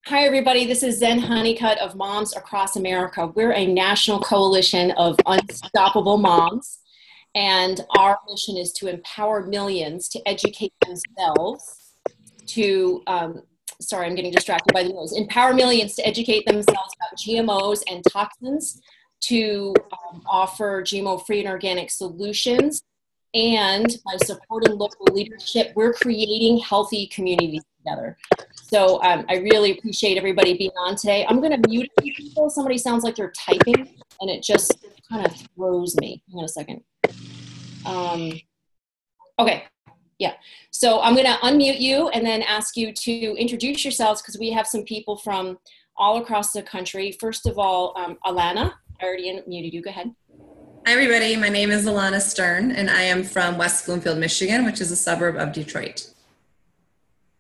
Hi, everybody. This is Zen Honeycutt of Moms Across America. We're a national coalition of unstoppable moms, and our mission is to empower millions to educate themselves to, sorry, I'm getting distracted by the noise, empower millions to educate themselves about GMOs and toxins, to offer GMO-free and organic solutions, and by supporting local leadership, we're creating healthy communities together. So I really appreciate everybody being on today. I'm going to mute a few people. Somebody sounds like they're typing, and it just kind of throws me. Hang on a second. Okay, yeah. So I'm going to unmute you and then ask you to introduce yourselves because we have some people from all across the country. First of all, Alana, I already unmuted you. Go ahead. Hi, everybody. My name is Alana Stern, and I am from West Bloomfield, Michigan, which is a suburb of Detroit.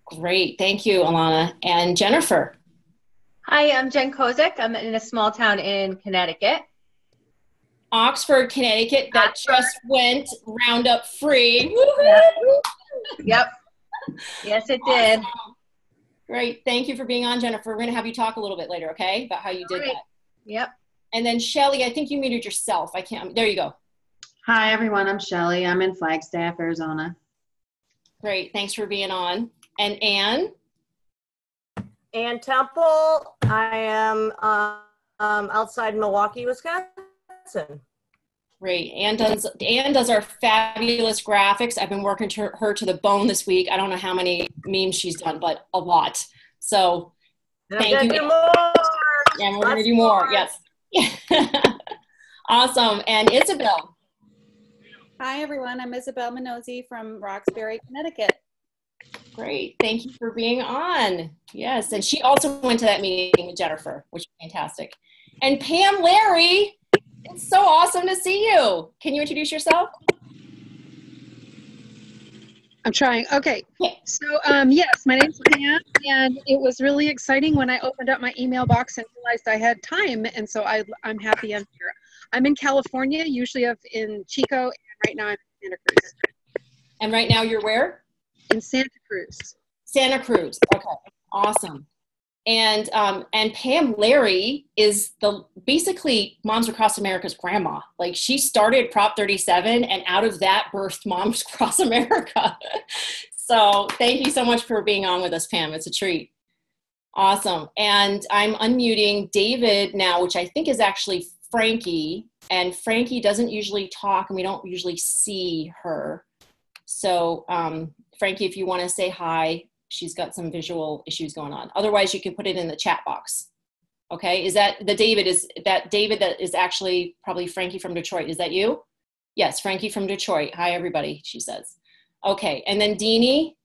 Great. Thank you, Alana. And Jennifer. Hi, I'm Jen Kozik. I'm in a small town in Connecticut. Oxford, Connecticut, that just went Roundup free. Yep. Yes, it did. Awesome. Great. Thank you for being on, Jennifer. We're going to have you talk a little bit later, okay, about how you did that. Yep. And then Shelly, I think you muted yourself. I can't. There you go. Hi, everyone. I'm Shelly. I'm in Flagstaff, Arizona. Great. Thanks for being on. And Ann? Ann Temple. I am outside Milwaukee, Wisconsin. Great. Ann does our fabulous graphics. I've been working her to the bone this week. I don't know how many memes she's done, but a lot. So thank you. Do more. And we're going to do more. Yes. Awesome. And Isabel. Hi, everyone. I'm Isabel Minozzi from Roxbury, Connecticut. Great. Thank you for being on. Yes. And she also went to that meeting with Jennifer, which is fantastic. And Pam Larry, it's so awesome to see you. Can you introduce yourself? I'm trying. Okay. So, yes, my name's Pam, and it was really exciting when I opened up my email box and realized I had time, and so I'm happy I'm here. I'm in California, usually in Chico, and right now I'm in Santa Cruz. And right now you're where? In Santa Cruz. Santa Cruz. Okay. Awesome. And Pam Larry is basically Moms Across America's grandma. Like, she started Prop 37, and out of that birthed Moms Across America. So thank you so much for being on with us, Pam. It's a treat. Awesome. And I'm unmuting David now, which I think is actually Frankie. And Frankie doesn't usually talk, and we don't usually see her. So Frankie, if you want to say hi, she's got some visual issues going on. Otherwise, you can put it in the chat box. Okay, is that David that is actually probably Frankie from Detroit? Is that you? Yes, Frankie from Detroit. Hi, everybody, she says. Okay, and then Deanie.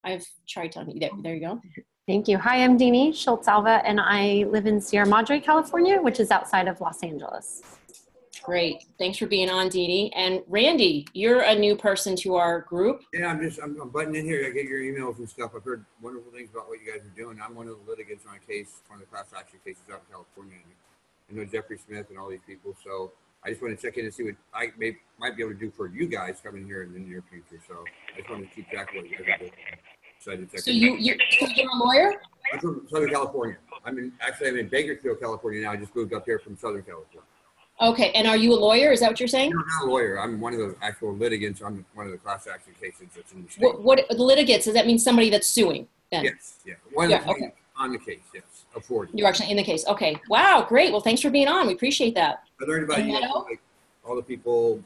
I've tried telling you. There you go. Thank you. Hi, I'm Deanie Schultz-Alva, and I live in Sierra Madre, California, which is outside of Los Angeles. Great. Thanks for being on, Deanie. And Randy, you're a new person to our group. Yeah, I'm butting in here. I get your emails and stuff. I've heard wonderful things about what you guys are doing. I'm one of the litigants on a case, one of the class action cases out in California. I know Jeffrey Smith and all these people. So I just want to check in and see what I might be able to do for you guys coming here in the near future. So I just want to keep track of what you guys are doing. So you're a lawyer? I'm from Southern California. I'm in Bakersfield, California now. I just moved up here from Southern California. Okay, and are you a lawyer? Is that what you're saying? No, I'm not a lawyer. I'm one of the actual litigants on one of the class action cases that's in the state. What litigants? Does that mean somebody that's suing? Then? Yes, yeah. One of the on the case, yes. You're actually in the case. Okay. Wow, great. Well, thanks for being on. We appreciate that. I learned about you, like, all the people,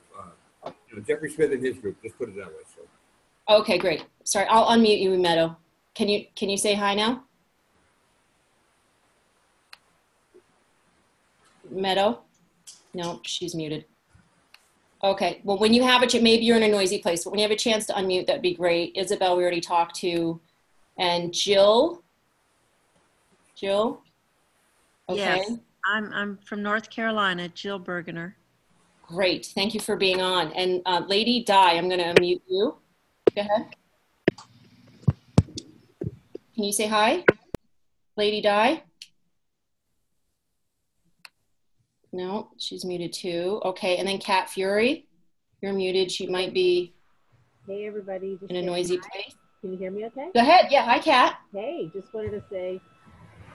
Jeffrey Smith and his group, just put it that way. So. Okay, great. Sorry, I'll unmute you, Meadow. Can you say hi now? Meadow? No, she's muted. Okay, well, when you have maybe you're in a noisy place, but when you have a chance to unmute, that'd be great. Isabel, we already talked to, and Jill? Okay. Yes, I'm from North Carolina, Jill Bergener. Great, thank you for being on. And Lady Di, I'm gonna unmute you. Go ahead. Can you say hi? Lady Di? No, she's muted too. Okay, and then Cat Fury, you're muted. She might be hey everybody, in a noisy place. Can you hear me okay? Go ahead. Yeah, hi, Kat. Hey, just wanted to say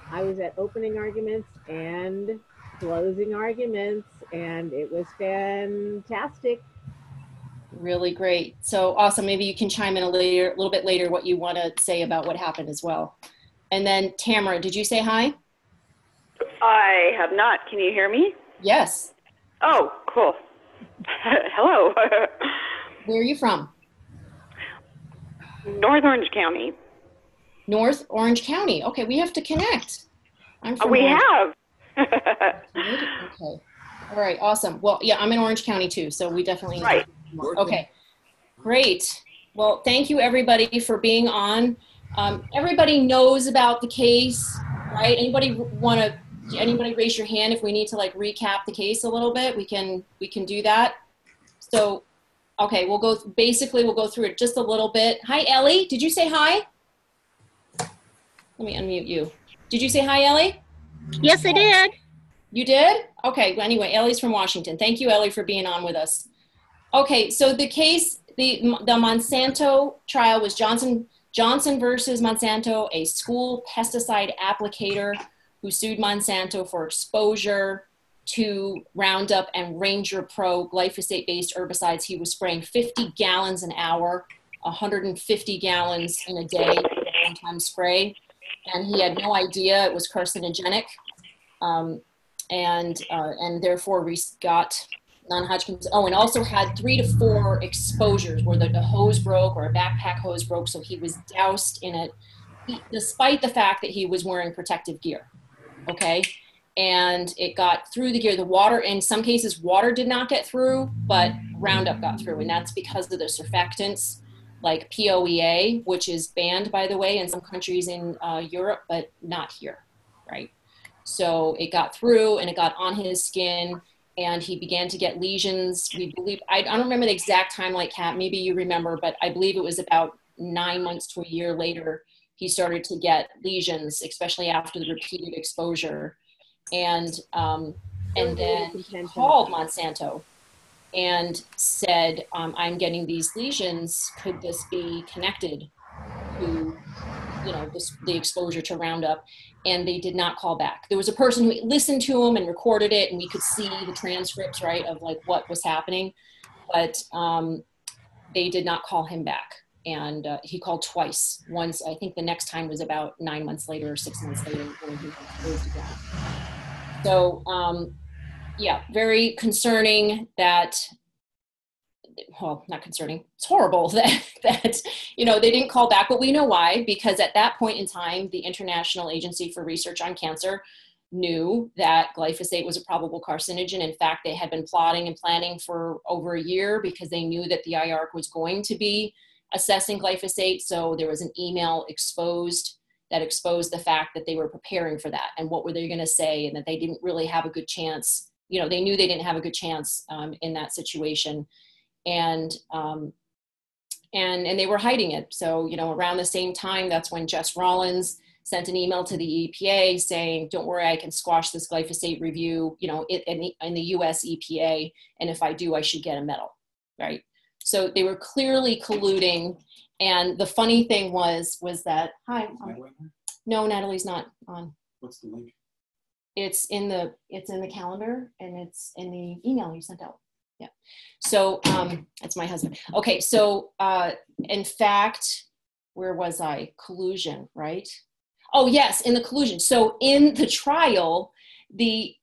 I was at opening arguments and closing arguments, and it was fantastic. Really great. So awesome. Maybe you can chime in a little bit later what you want to say about what happened as well. And then Tamara, did you say hi? I have not. Can you hear me? Yes. Oh, cool. Hello. Where are you from? North Orange County. North Orange County. Okay, we have to connect. I'm from We Orange. have. Okay. All right, awesome. Well, yeah, I'm in Orange County too, so we definitely right. Okay, great. Well, thank you everybody for being on. Everybody knows about the case, right? Anybody raise your hand if we need to like recap the case a little bit? We can do that. So, okay, we'll go through it just a little bit. Hi, Ellie. Did you say hi? Let me unmute you. Did you say hi, Ellie? Yes, I did. You did? Okay. Well, anyway, Ellie's from Washington. Thank you, Ellie, for being on with us. Okay. So the case, the Monsanto trial was Johnson versus Monsanto, a school pesticide applicator who sued Monsanto for exposure to Roundup and Ranger Pro glyphosate-based herbicides. He was spraying 50 gallons an hour, 150 gallons in a day, one-time spray. And he had no idea it was carcinogenic, and therefore got non-Hodgkin's. Oh, and also had 3 to 4 exposures where the hose broke or a backpack hose broke, so he was doused in it, despite the fact that he was wearing protective gear. Okay, and it got through the gear. The water, in some cases, water did not get through, but Roundup got through, and that's because of the surfactants like POEA, which is banned, by the way, in some countries in Europe, but not here, right? So it got through and it got on his skin and he began to get lesions. We believe, I don't remember the exact time, like Kat, maybe you remember, but I believe it was about 9 months to a year later, he started to get lesions, especially after the repeated exposure. And then he called Monsanto and said, I'm getting these lesions. Could this be connected to, the exposure to Roundup? And they did not call back. There was a person who listened to him and recorded it, and we could see the transcripts, right, of like what was happening, but they did not call him back. And he called twice. Once, I think the next time was about 9 months later or 6 months later when he was exposed again. So, yeah, very concerning that, well, not concerning, it's horrible that they didn't call back, but we know why, because at that point in time, the International Agency for Research on Cancer knew that glyphosate was a probable carcinogen. In fact, they had been plotting and planning for over a year because they knew that the IARC was going to be assessing glyphosate. So there was an email that exposed the fact that they were preparing for that. And what were they going to say? And that they didn't really have a good chance. They knew they didn't have a good chance in that situation. And they were hiding it. So, around the same time, that's when Jess Rollins sent an email to the EPA saying, don't worry, I can squash this glyphosate review, in the US EPA. And if I do, I should get a medal, right? So they were clearly colluding. And the funny thing was that, hi, no, Natalie's not on. What's the link? It's in the calendar and it's in the email you sent out. Yeah. So that's my husband. Okay. So in fact, where was I? Collusion, right? Oh yes, in the collusion. So in the trial, we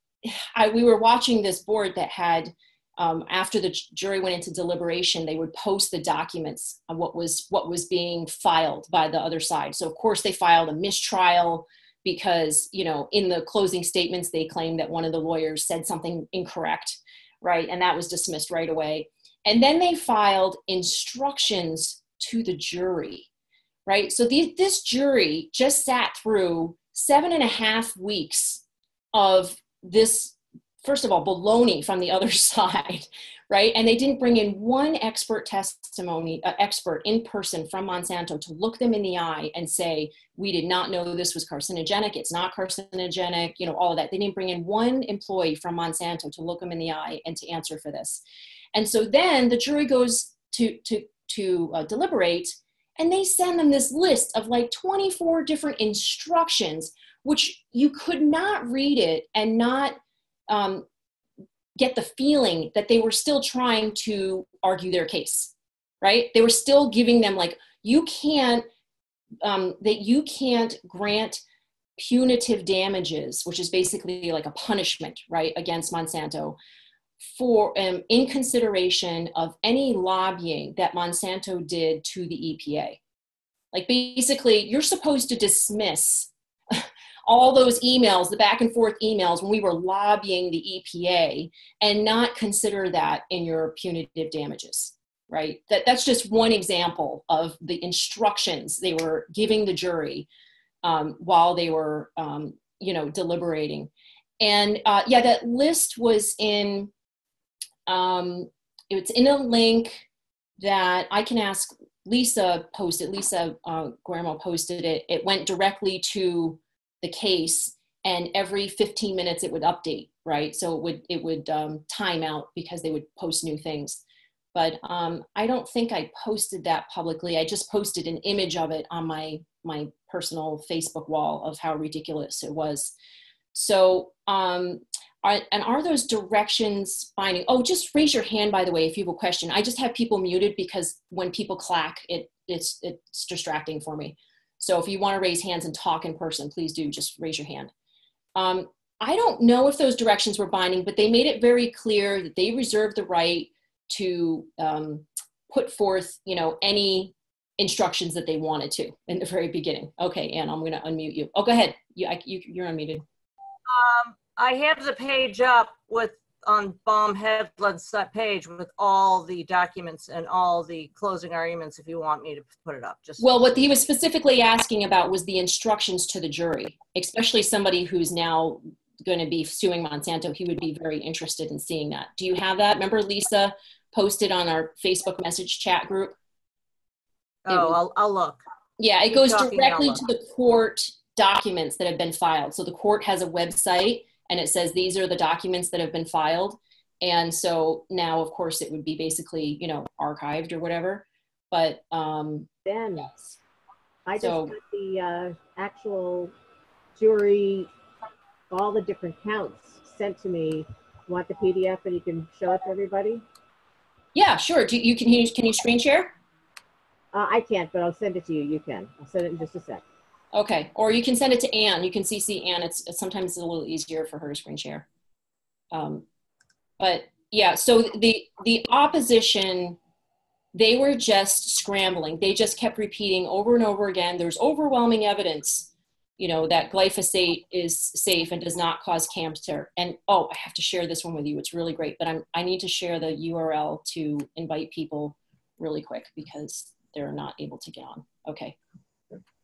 were watching this board that had, after the jury went into deliberation, they would post the documents on what was being filed by the other side. So of course they filed a mistrial because, in the closing statements, they claimed that one of the lawyers said something incorrect, right? And that was dismissed right away. And then they filed instructions to the jury, right? So this jury just sat through 7.5 weeks of this, first of all, baloney from the other side, right? And they didn't bring in one expert expert in person from Monsanto to look them in the eye and say, we did not know this was carcinogenic, it's not carcinogenic, all of that. They didn't bring in one employee from Monsanto to look them in the eye and to answer for this. And so then the jury goes to deliberate, And they send them this list of like 24 different instructions, which you could not read it and not get the feeling that they were still trying to argue their case, right? They were still giving them like, you can't grant punitive damages, which is basically like a punishment, right, against Monsanto for in consideration of any lobbying that Monsanto did to the EPA. Like basically, you're supposed to dismiss all those emails, the back and forth emails when we were lobbying the EPA, and not consider that in your punitive damages, right? That's just one example of the instructions they were giving the jury while they were, deliberating. And yeah, that list was in, it's in a link that I can ask Lisa posted. Lisa Guillermo posted it. It went directly to the case, and every 15 minutes it would update, right? So it would time out because they would post new things. But I don't think I posted that publicly. I just posted an image of it on my personal Facebook wall of how ridiculous it was. So, are those directions binding? Oh, just raise your hand, by the way, if you have a question. I just have people muted because when people clack, it's distracting for me. So if you want to raise hands and talk in person, please do, just raise your hand. I don't know if those directions were binding, but they made it very clear that they reserved the right to put forth, any instructions that they wanted to in the very beginning. Okay, Anne, I'm going to unmute you. Oh, go ahead. You're unmuted. I have the page up on Baum Hedlund's page with all the documents and all the closing arguments if you want me to put it up. Well, what he was specifically asking about was the instructions to the jury, especially somebody who's now going to be suing Monsanto. He would be very interested in seeing that. Do you have that? Remember Lisa posted on our Facebook message chat group? Oh, I'll look. Yeah, it goes directly to the court documents that have been filed. So the court has a website and it says these are the documents that have been filed. And so now, of course, it would be basically, archived or whatever. But then I just got the actual jury, all the different counts sent to me. Want the PDF and you can show it to everybody? Yeah, sure. Can you screen share? I can't, but I'll send it to you. You can. I'll send it in just a sec. Okay, or you can send it to Anne. You can CC Anne. It's sometimes a little easier for her to screen share. But yeah, so the opposition, they were just scrambling. They just kept repeating over and over again. There's overwhelming evidence, that glyphosate is safe and does not cause cancer. And oh, I have to share this one with you. It's really great, but I need to share the URL to invite people really quick because they're not able to get on. Okay.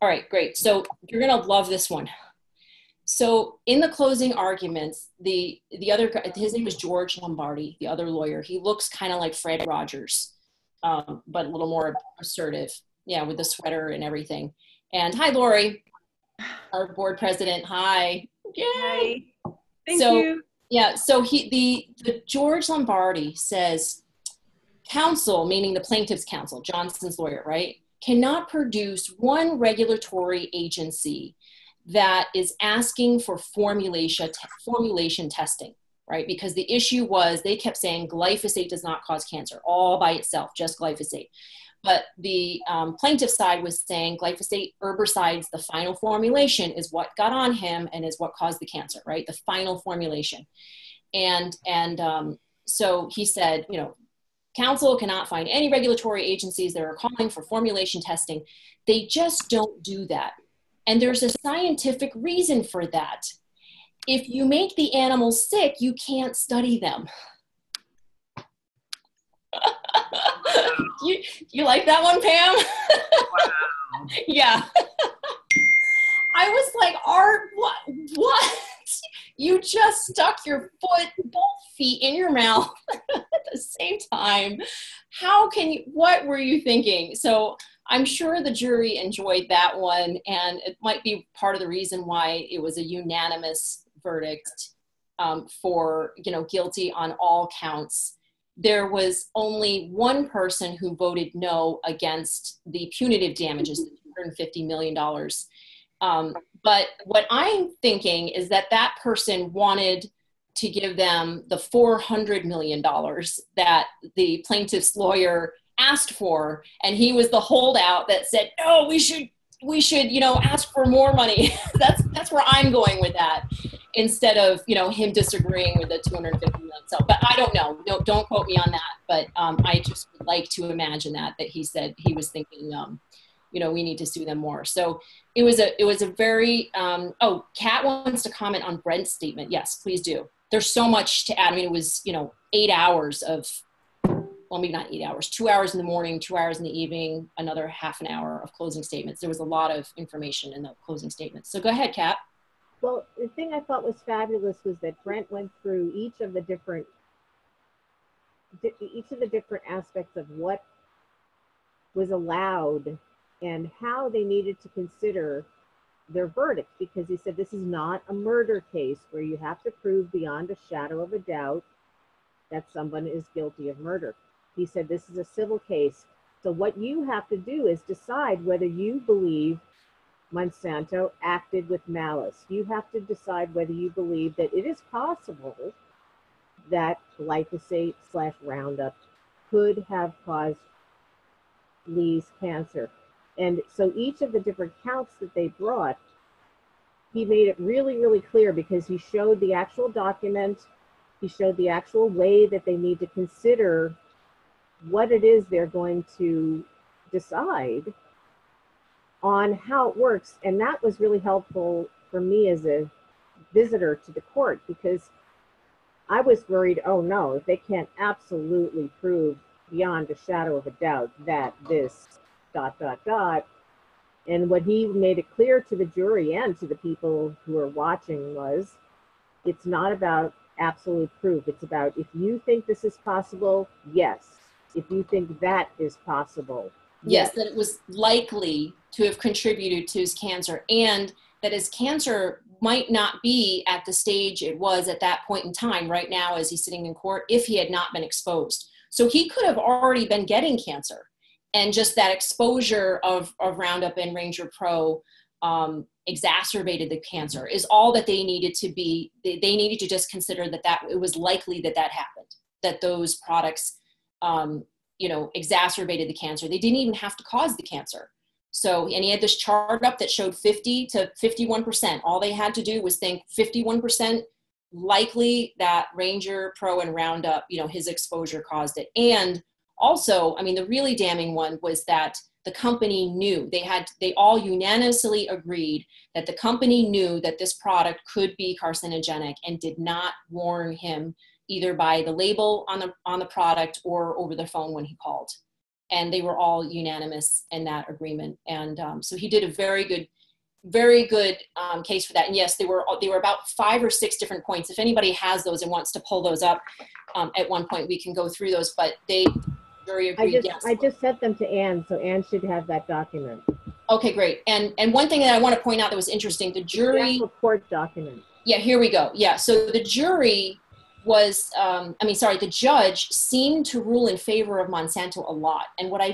All right, great. So you're gonna love this one. So in the closing arguments, the other guy, his name is George Lombardi, the other lawyer. He looks kind of like Fred Rogers, but a little more assertive. Yeah, with the sweater and everything. And hi, Lori, our board president. Hi. Yay. Hi. Thank you. Yeah. So the George Lombardi says, counsel, meaning the plaintiff's counsel, Johnson's lawyer, right, cannot produce one regulatory agency that is asking for formulation testing, right? Because the issue was they kept saying glyphosate does not cause cancer all by itself, just glyphosate. But the plaintiff side was saying glyphosate herbicides, the final formulation is what got on him and is what caused the cancer, right? The final formulation. And so he said, counsel cannot find any regulatory agencies that are calling for formulation testing. They just don't do that. And there's a scientific reason for that. If you make the animals sick, you can't study them. you like that one, Pam? Wow. Yeah. I was like, Art, what? You just stuck your both feet in your mouth at the same time. How can you, what were you thinking? So I'm sure the jury enjoyed that one, and it might be part of the reason why it was a unanimous verdict for, guilty on all counts. there was only one person who voted no against the punitive damages, the $250 million. But what I'm thinking is that that person wanted to give them the $400 million that the plaintiff's lawyer asked for, and he was the holdout that said, no, we should, ask for more money. That's where I'm going with that, instead of, him disagreeing with the $250 million. So, but I don't know. No, don't quote me on that. But I just would like to imagine that he said he was thinking, we need to sue them more. So it was a very, Kat wants to comment on Brent's statement. Yes, please do. There's so much to add. I mean, it was, 8 hours of, well, maybe not 8 hours, 2 hours in the morning, 2 hours in the evening, another half an hour of closing statements. There was a lot of information in the closing statements. So go ahead, Kat. Well, the thing I thought was fabulous was that Brent went through each of the different aspects of what was allowed and how they needed to consider their verdict, because he said this is not a murder case where you have to prove beyond a shadow of a doubt that someone is guilty of murder. He said this is a civil case. So what you have to do is decide whether you believe Monsanto acted with malice. You have to decide whether you believe that it is possible that glyphosate / Roundup could have caused Lee's cancer. And so each of the different counts that they brought, he made it really, really clear, because he showed the actual document. He showed the actual way that they need to consider what it is they're going to decide on how it works. And that was really helpful for me as a visitor to the court, because I was worried, oh no, if they can't absolutely prove beyond a shadow of a doubt that this ... And what he made it clear to the jury and to the people who are watching was, it's not about absolute proof. It's about, if you think this is possible, yes. If you think that is possible, yes. That it was likely to have contributed to his cancer, and that his cancer might not be at the stage it was at that point in time right now as he's sitting in court if he had not been exposed. So he could have already been getting cancer. And just that exposure of Roundup and Ranger Pro exacerbated the cancer is all that they needed to be. They needed to just consider that it was likely that happened, that those products, exacerbated the cancer. They didn't even have to cause the cancer. So, and he had this chart up that showed 50 to 51%. All they had to do was think 51% likely that Ranger Pro and Roundup, his exposure caused it. And also, I mean, the really damning one was that the company knew. They all unanimously agreed that the company knew that this product could be carcinogenic and did not warn him either by the label on the product or over the phone when he called. And they were all unanimous in that agreement. And so he did a very good case for that. And yes, they were about 5 or 6 different points. If anybody has those and wants to pull those up at one point, we can go through those. But they very agreed. I just sent them to Anne, so Anne should have that document. Okay, great. And one thing that I want to point out that was interesting, the jury report document. Yeah, here we go. Yeah, so the jury was, the judge seemed to rule in favor of Monsanto a lot. And what I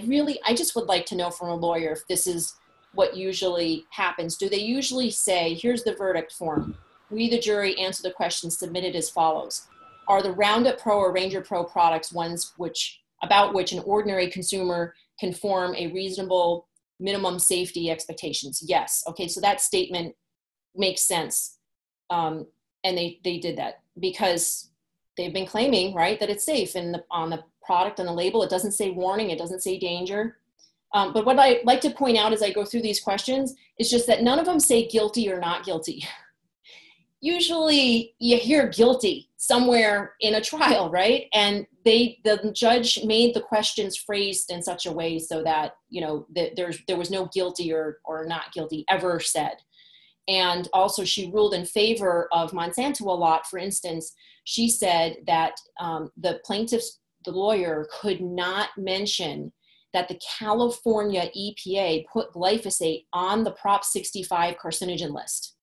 just would like to know from a lawyer if this is what usually happens. Do they usually say, here's the verdict form. We, the jury, answer the questions submitted as follows. Are the Roundup Pro or Ranger Pro products ones about which an ordinary consumer can form a reasonable minimum safety expectations? Yes. Okay, so that statement makes sense. And they did that because they've been claiming, right, that it's safe. And on the product, on the label, it doesn't say warning, it doesn't say danger. But what I like to point out as I go through these questions is just that none of them say guilty or not guilty. Usually you hear guilty somewhere in a trial, right? And the judge made the questions phrased in such a way so that, that there was no guilty or not guilty ever said. And also she ruled in favor of Monsanto a lot. For instance, she said that the lawyer could not mention that the California EPA put glyphosate on the Prop 65 carcinogen list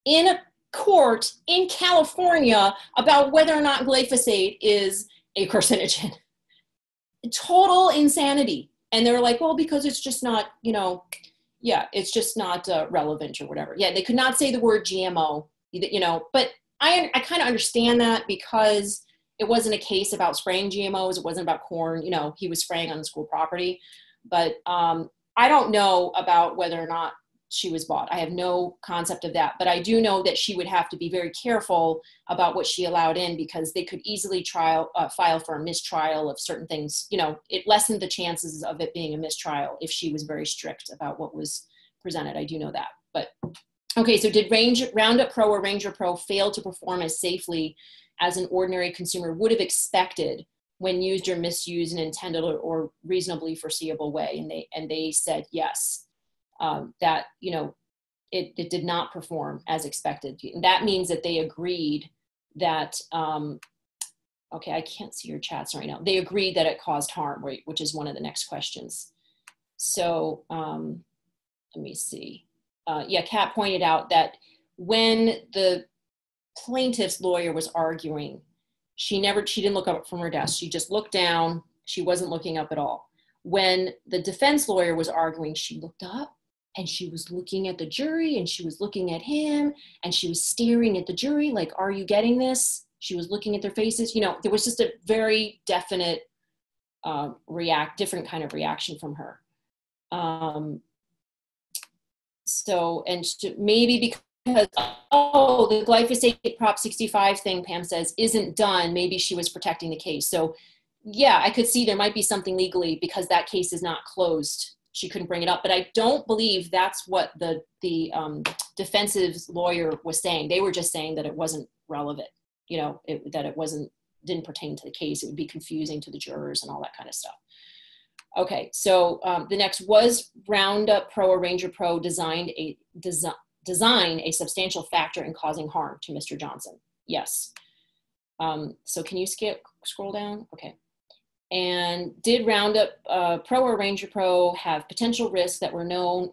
in a court in California about whether or not glyphosate is a carcinogen. Total insanity. And they're like, well, because it's just not, you know, yeah, it's just not relevant or whatever. Yeah, they could not say the word GMO, you know, but I kind of understand that because it wasn't a case about spraying GMOs. It wasn't about corn. You know, he was spraying on the school property. But I don't know about whether or not she was bought. I have no concept of that. But I do know that she would have to be very careful about what she allowed in because they could easily file for a mistrial of certain things. You know, it lessened the chances of it being a mistrial if she was very strict about what was presented. I do know that. But okay, so did Roundup Pro or Ranger Pro fail to perform as safely as an ordinary consumer would have expected when used or misused in an intended or reasonably foreseeable way? And they said yes, that, you know, it did not perform as expected. And that means that they agreed that, okay, I can't see your chats right now. They agreed that it caused harm, right, which is one of the next questions. So let me see. Yeah, Kat pointed out that when the plaintiff's lawyer was arguing, she didn't look up from her desk. She just looked down. She wasn't looking up at all. When the defense lawyer was arguing, she looked up and she was looking at the jury and she was looking at him and she was staring at the jury like, are you getting this? She was looking at their faces. You know, there was just a very definite different kind of reaction from her. So, and maybe because, oh, the glyphosate Prop 65 thing, Pam says, isn't done, maybe she was protecting the case. So yeah, I could see there might be something legally because that case is not closed. She couldn't bring it up, but I don't believe that's what the defensive lawyer was saying. They were just saying that it wasn't relevant, you know, that it didn't pertain to the case. It would be confusing to the jurors and all that kind of stuff. Okay, so the next, was Roundup Pro or Ranger Pro design a substantial factor in causing harm to Mr. Johnson? Yes. So can you scroll down? Okay. And did Roundup Pro or Ranger Pro have potential risks that were known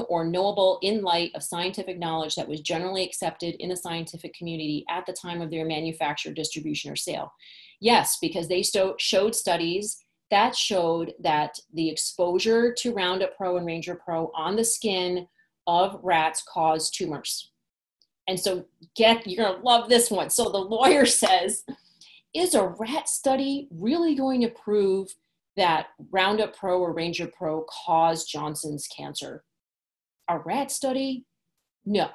or knowable in light of scientific knowledge that was generally accepted in the scientific community at the time of their manufacture, distribution, or sale? Yes, because they showed studies that showed that the exposure to Roundup Pro and Ranger Pro on the skin of rats caused tumors. And so you're gonna love this one. So the lawyer says, is a rat study really going to prove that Roundup Pro or Ranger Pro caused Johnson's cancer? A rat study? No.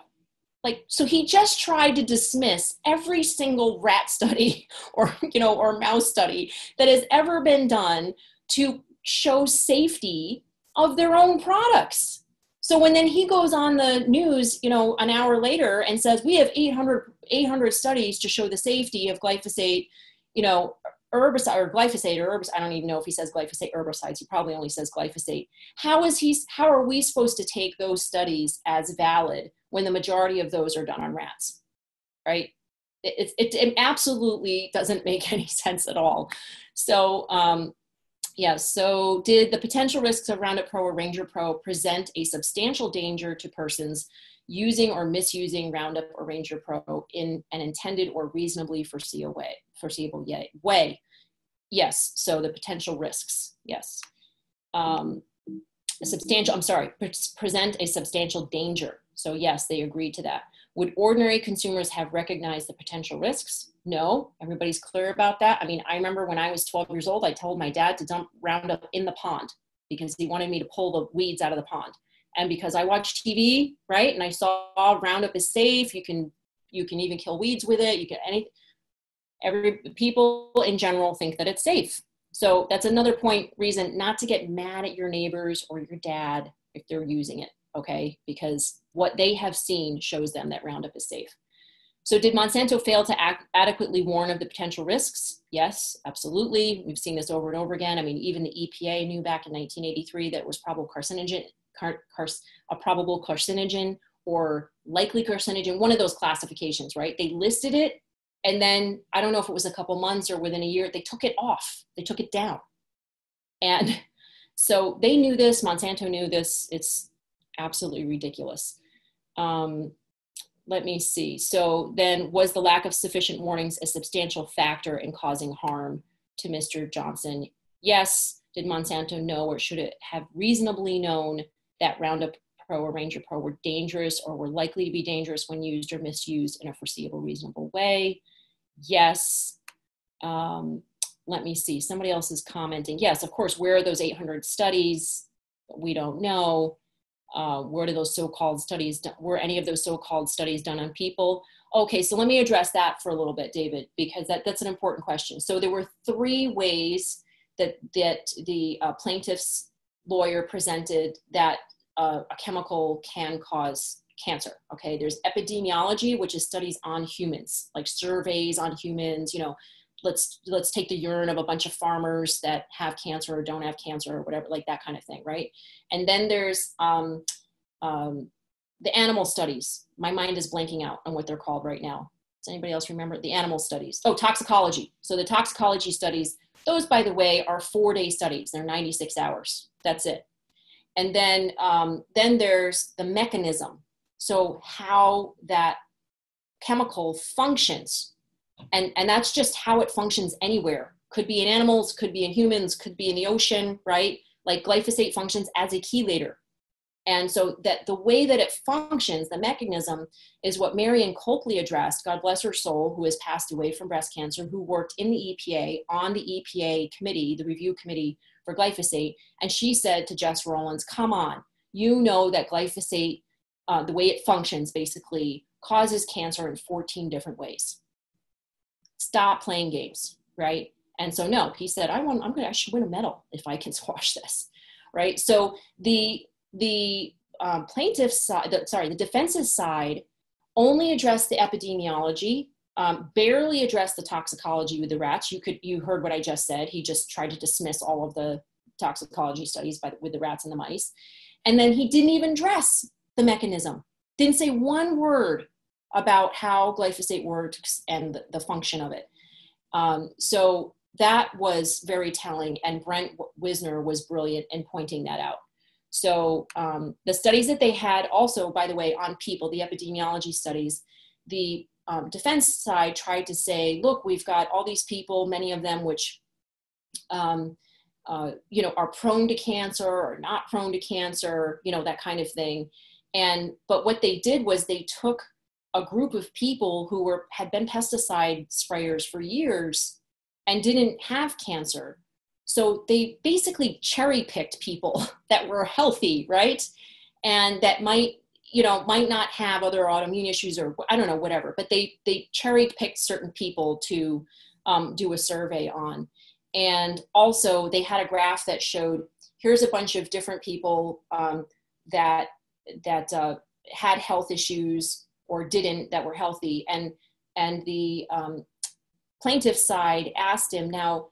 Like, so he just tried to dismiss every single rat study or, you know, or mouse study that has ever been done to show safety of their own products. So when then he goes on the news, you know, an hour later and says, we have 800 studies to show the safety of glyphosate, you know, herbicide or glyphosate or herbicide. I don't even know if he says glyphosate herbicides. He probably only says glyphosate. How are we supposed to take those studies as valid when the majority of those are done on rats, right? It absolutely doesn't make any sense at all. So yeah, so did the potential risks of Roundup Pro or Ranger Pro present a substantial danger to persons using or misusing Roundup or Ranger Pro in an intended or reasonably foreseeable way? Yes, so the potential risks, yes. Present a substantial danger. So yes, they agreed to that. Would ordinary consumers have recognized the potential risks? No, everybody's clear about that. I mean, I remember when I was 12 years old, I told my dad to dump Roundup in the pond because he wanted me to pull the weeds out of the pond. And because I watched TV, right, and I saw Roundup is safe, you can even kill weeds with it, people in general think that it's safe. So that's another reason not to get mad at your neighbors or your dad if they're using it, okay? Because what they have seen shows them that Roundup is safe. So did Monsanto fail to adequately warn of the potential risks? Yes, absolutely. We've seen this over and over again. I mean, even the EPA knew back in 1983 that it was a probable carcinogen or likely carcinogen, one of those classifications, right? They listed it, and then I don't know if it was a couple months or within a year, they took it off. They took it down. And so they knew this, Monsanto knew this. It's absolutely ridiculous. Let me see. So then, was the lack of sufficient warnings a substantial factor in causing harm to Mr. Johnson. Yes, did Monsanto know, or should it have reasonably known, that Roundup Pro or Ranger Pro were dangerous or were likely to be dangerous when used or misused in a foreseeable, reasonable way? Yes. Let me see, somebody else is commenting. Yes, of course, where are those 800 studies? We don't know. Where do those so-called studies, were any of those so-called studies done on people? Okay, so let me address that for a little bit, David, because that's an important question. So there were 3 ways that the plaintiff's lawyer presented that a chemical can cause cancer. Okay, there's epidemiology, which is studies on humans, like surveys on humans. You know, let's take the urine of a bunch of farmers that have cancer or don't have cancer or whatever, like that kind of thing, right? And then there's the animal studies. My mind is blanking out on what they're called right now. Does anybody else remember the animal studies? Oh, toxicology. So the toxicology studies, those, by the way, are 4-day studies. They're 96 hours. That's it. And then there's the mechanism. So how that chemical functions. And that's just how it functions anywhere. Could be in animals, could be in humans, could be in the ocean, right? Like glyphosate functions as a chelator. And so that the way that it functions, the mechanism, is what Marion Copley addressed, God bless her soul, who has passed away from breast cancer, who worked in the EPA, on the EPA committee, the review committee for glyphosate. And she said to Jess Rollins, come on, you know that glyphosate, the way it functions basically, causes cancer in 14 different ways. Stop playing games, right? And so no, he said, I should win a medal if I can squash this, right? So the plaintiff's side, the defense's side only addressed the epidemiology, barely addressed the toxicology with the rats. You heard what I just said. He just tried to dismiss all of the toxicology studies with the rats and the mice. And then he didn't even address the mechanism. Didn't say one word about how glyphosate works and the function of it. So that was very telling, and Brent Wisner was brilliant in pointing that out. So the studies that they had also, by the way, on people, the epidemiology studies, the defense side tried to say, look, we've got all these people, many of them which you know, are prone to cancer or not prone to cancer, you know, that kind of thing. But what they did was they took a group of people who had been pesticide sprayers for years and didn't have cancer. So they basically cherry picked people that were healthy, right? And that might not have other autoimmune issues or I don't know, whatever, but they cherry picked certain people to do a survey on. And also they had a graph that showed, here's a bunch of different people that had health issues or didn't, that were healthy. And the plaintiff's side asked him, now,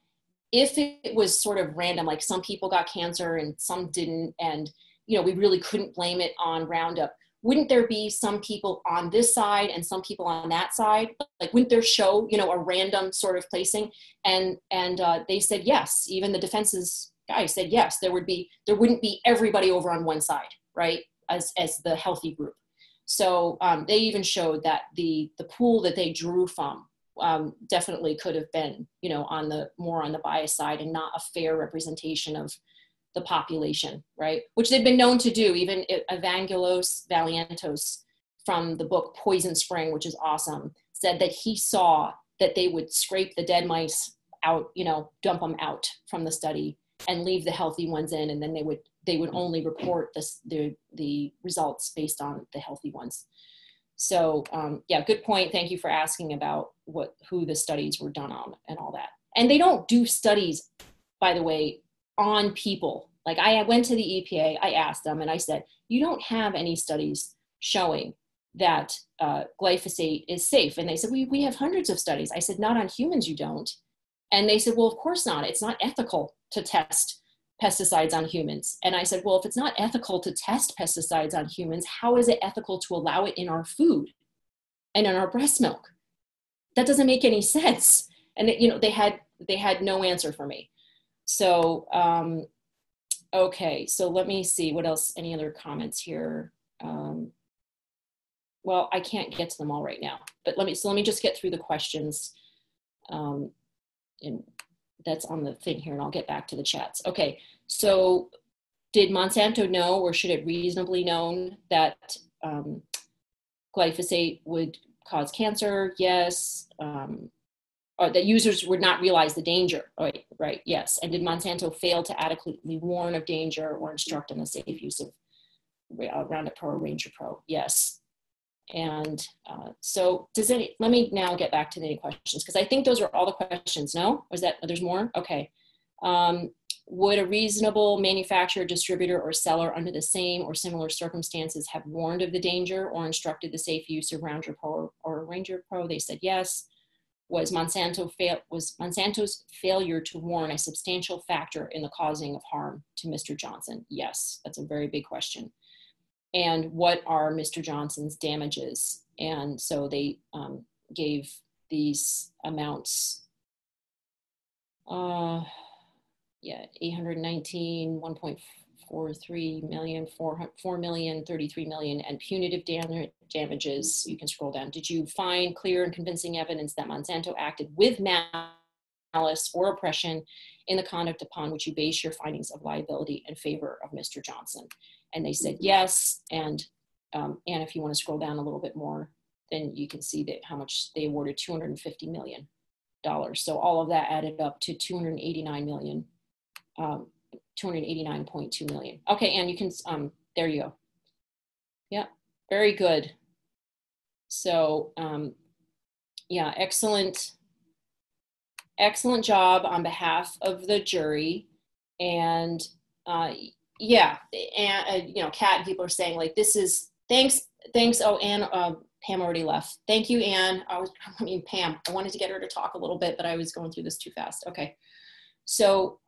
if it was sort of random, like some people got cancer and some didn't, and you know, we really couldn't blame it on Roundup, wouldn't there be some people on this side and some people on that side? Like, wouldn't there show, you know, a random sort of placing? And they said yes. Even the defense's guy said yes. There wouldn't be everybody over on one side, right? As the healthy group. So they even showed that the pool that they drew from definitely could have been, you know, more on the bias side and not a fair representation of the population, right? Which they've been known to do. Even Evangelos Valiantos from the book Poison Spring, which is awesome, said that he saw that they would scrape the dead mice out, you know, dump them out from the study and leave the healthy ones in, and then they would only report the results based on the healthy ones. So yeah, good point. Thank you for asking about who the studies were done on and all that. And they don't do studies, by the way, on people. Like I went to the EPA, I asked them and I said, you don't have any studies showing that glyphosate is safe. And they said, we have hundreds of studies. I said, not on humans, you don't. And they said, well, of course not. It's not ethical to test pesticides on humans. And I said, well, if it's not ethical to test pesticides on humans, how is it ethical to allow it in our food and in our breast milk? That doesn't make any sense. And you know, they had no answer for me. So, okay, so let me see what else, any other comments here? Well, I can't get to them all right now, but let me just get through the questions. And that's on the thing here, and I'll get back to the chats. Okay, so did Monsanto know, or should it reasonably known that glyphosate would cause cancer? Yes. Or that users would not realize the danger. Right, yes. And did Monsanto fail to adequately warn of danger or instruct on the safe use of Roundup Pro or Ranger Pro? Yes. And so let me now get back to the questions, because I think those are all the questions. No? Was that, there's more? Okay. Would a reasonable manufacturer, distributor, or seller under the same or similar circumstances have warned of the danger or instructed the safe use of Roundup Pro or Ranger Pro? They said yes. Was Monsanto's failure to warn a substantial factor in the causing of harm to Mr. Johnson? Yes, that's a very big question. And what are Mr. Johnson's damages? And so they gave these amounts. 819, 1.43 million, 4 million, 33 million, and punitive damages. You can scroll down. Did you find clear and convincing evidence that Monsanto acted with malice or oppression in the conduct upon which you base your findings of liability in favor of Mr. Johnson? And they said yes. And if you want to scroll down a little bit more, then you can see that how much they awarded, $250 million. So all of that added up to 289 million. 289.2 million. Okay, and you can, there you go. Yeah, very good. So, yeah, excellent job on behalf of the jury. And yeah, and you know, Kat and people are saying like, this is, thanks. Oh, Anne, Pam already left. Thank you, Anne. Pam, I wanted to get her to talk a little bit, but I was going through this too fast. Okay. So,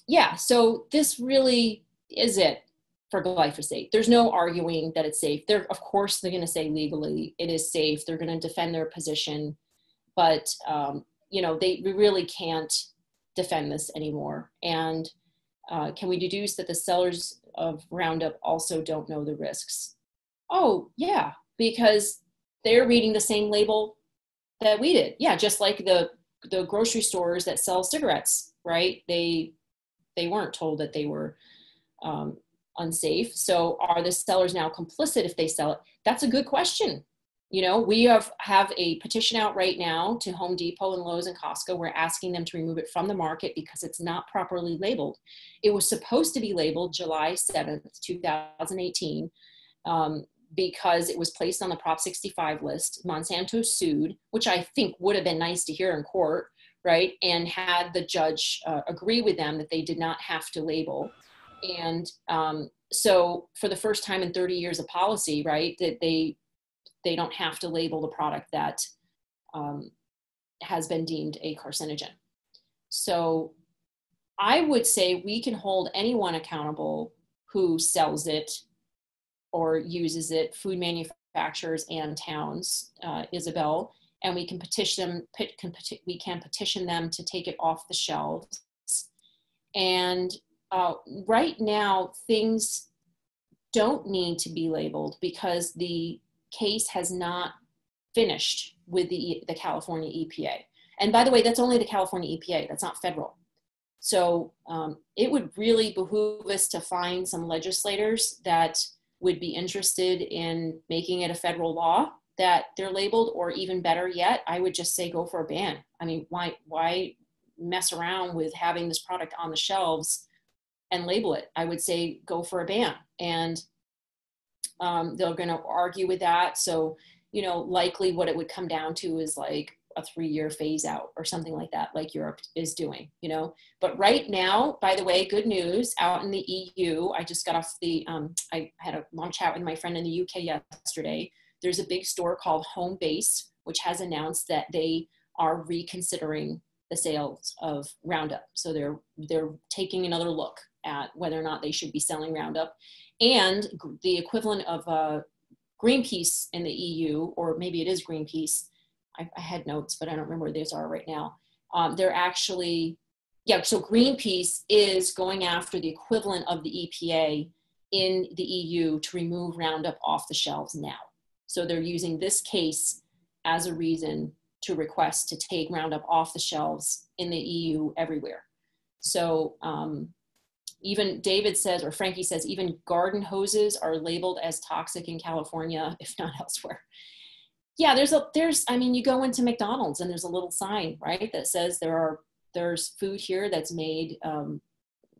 yeah, so this really is it for glyphosate. There's no arguing that it's safe. Of course, they're going to say legally it is safe. They're going to defend their position, but you know, we really can't defend this anymore. And can we deduce that the sellers of Roundup also don't know the risks? Oh, yeah, because they're reading the same label that we did. Yeah, just like the grocery stores that sell cigarettes, right? They weren't told that they were unsafe. So are the sellers now complicit if they sell it? That's a good question. You know, we have a petition out right now to Home Depot and Lowe's and Costco. We're asking them to remove it from the market because it's not properly labeled. It was supposed to be labeled July 7th, 2018, because it was placed on the Prop 65 list. Monsanto sued, which I think would have been nice to hear in court, right? And had the judge agree with them that they did not have to label. And so for the first time in 30 years of policy, right, that they don't have to label the product that has been deemed a carcinogen. So I would say we can hold anyone accountable who sells it or uses it, food manufacturers and towns, Isabel, and we can petition them to take it off the shelves. And right now, things don't need to be labeled because the case has not finished with the California EPA. And by the way, that's only the California EPA, that's not federal. So it would really behoove us to find some legislators that would be interested in making it a federal law that they're labeled, or even better yet, I would just say go for a ban. I mean, why mess around with having this product on the shelves and label it? I would say go for a ban. And they're going to argue with that. So, you know, likely what it would come down to is like a 3-year phase out or something like that, like Europe is doing, you know. But right now, by the way, good news out in the EU, I just got off I had a long chat with my friend in the UK yesterday. There's a big store called Home Base, which has announced that they are reconsidering the sales of Roundup. So they're taking another look at whether or not they should be selling Roundup. And the equivalent of Greenpeace in the EU, or maybe it is Greenpeace, I had notes, but I don't remember where these are right now. They're actually, yeah, so Greenpeace is going after the equivalent of the EPA in the EU to remove Roundup off the shelves now. So they're using this case as a reason to request to take Roundup off the shelves in the EU everywhere. So even David says, or Frankie says, even garden hoses are labeled as toxic in California, if not elsewhere. Yeah, I mean, you go into McDonald's and there's a little sign, right, that says there's food here that's made,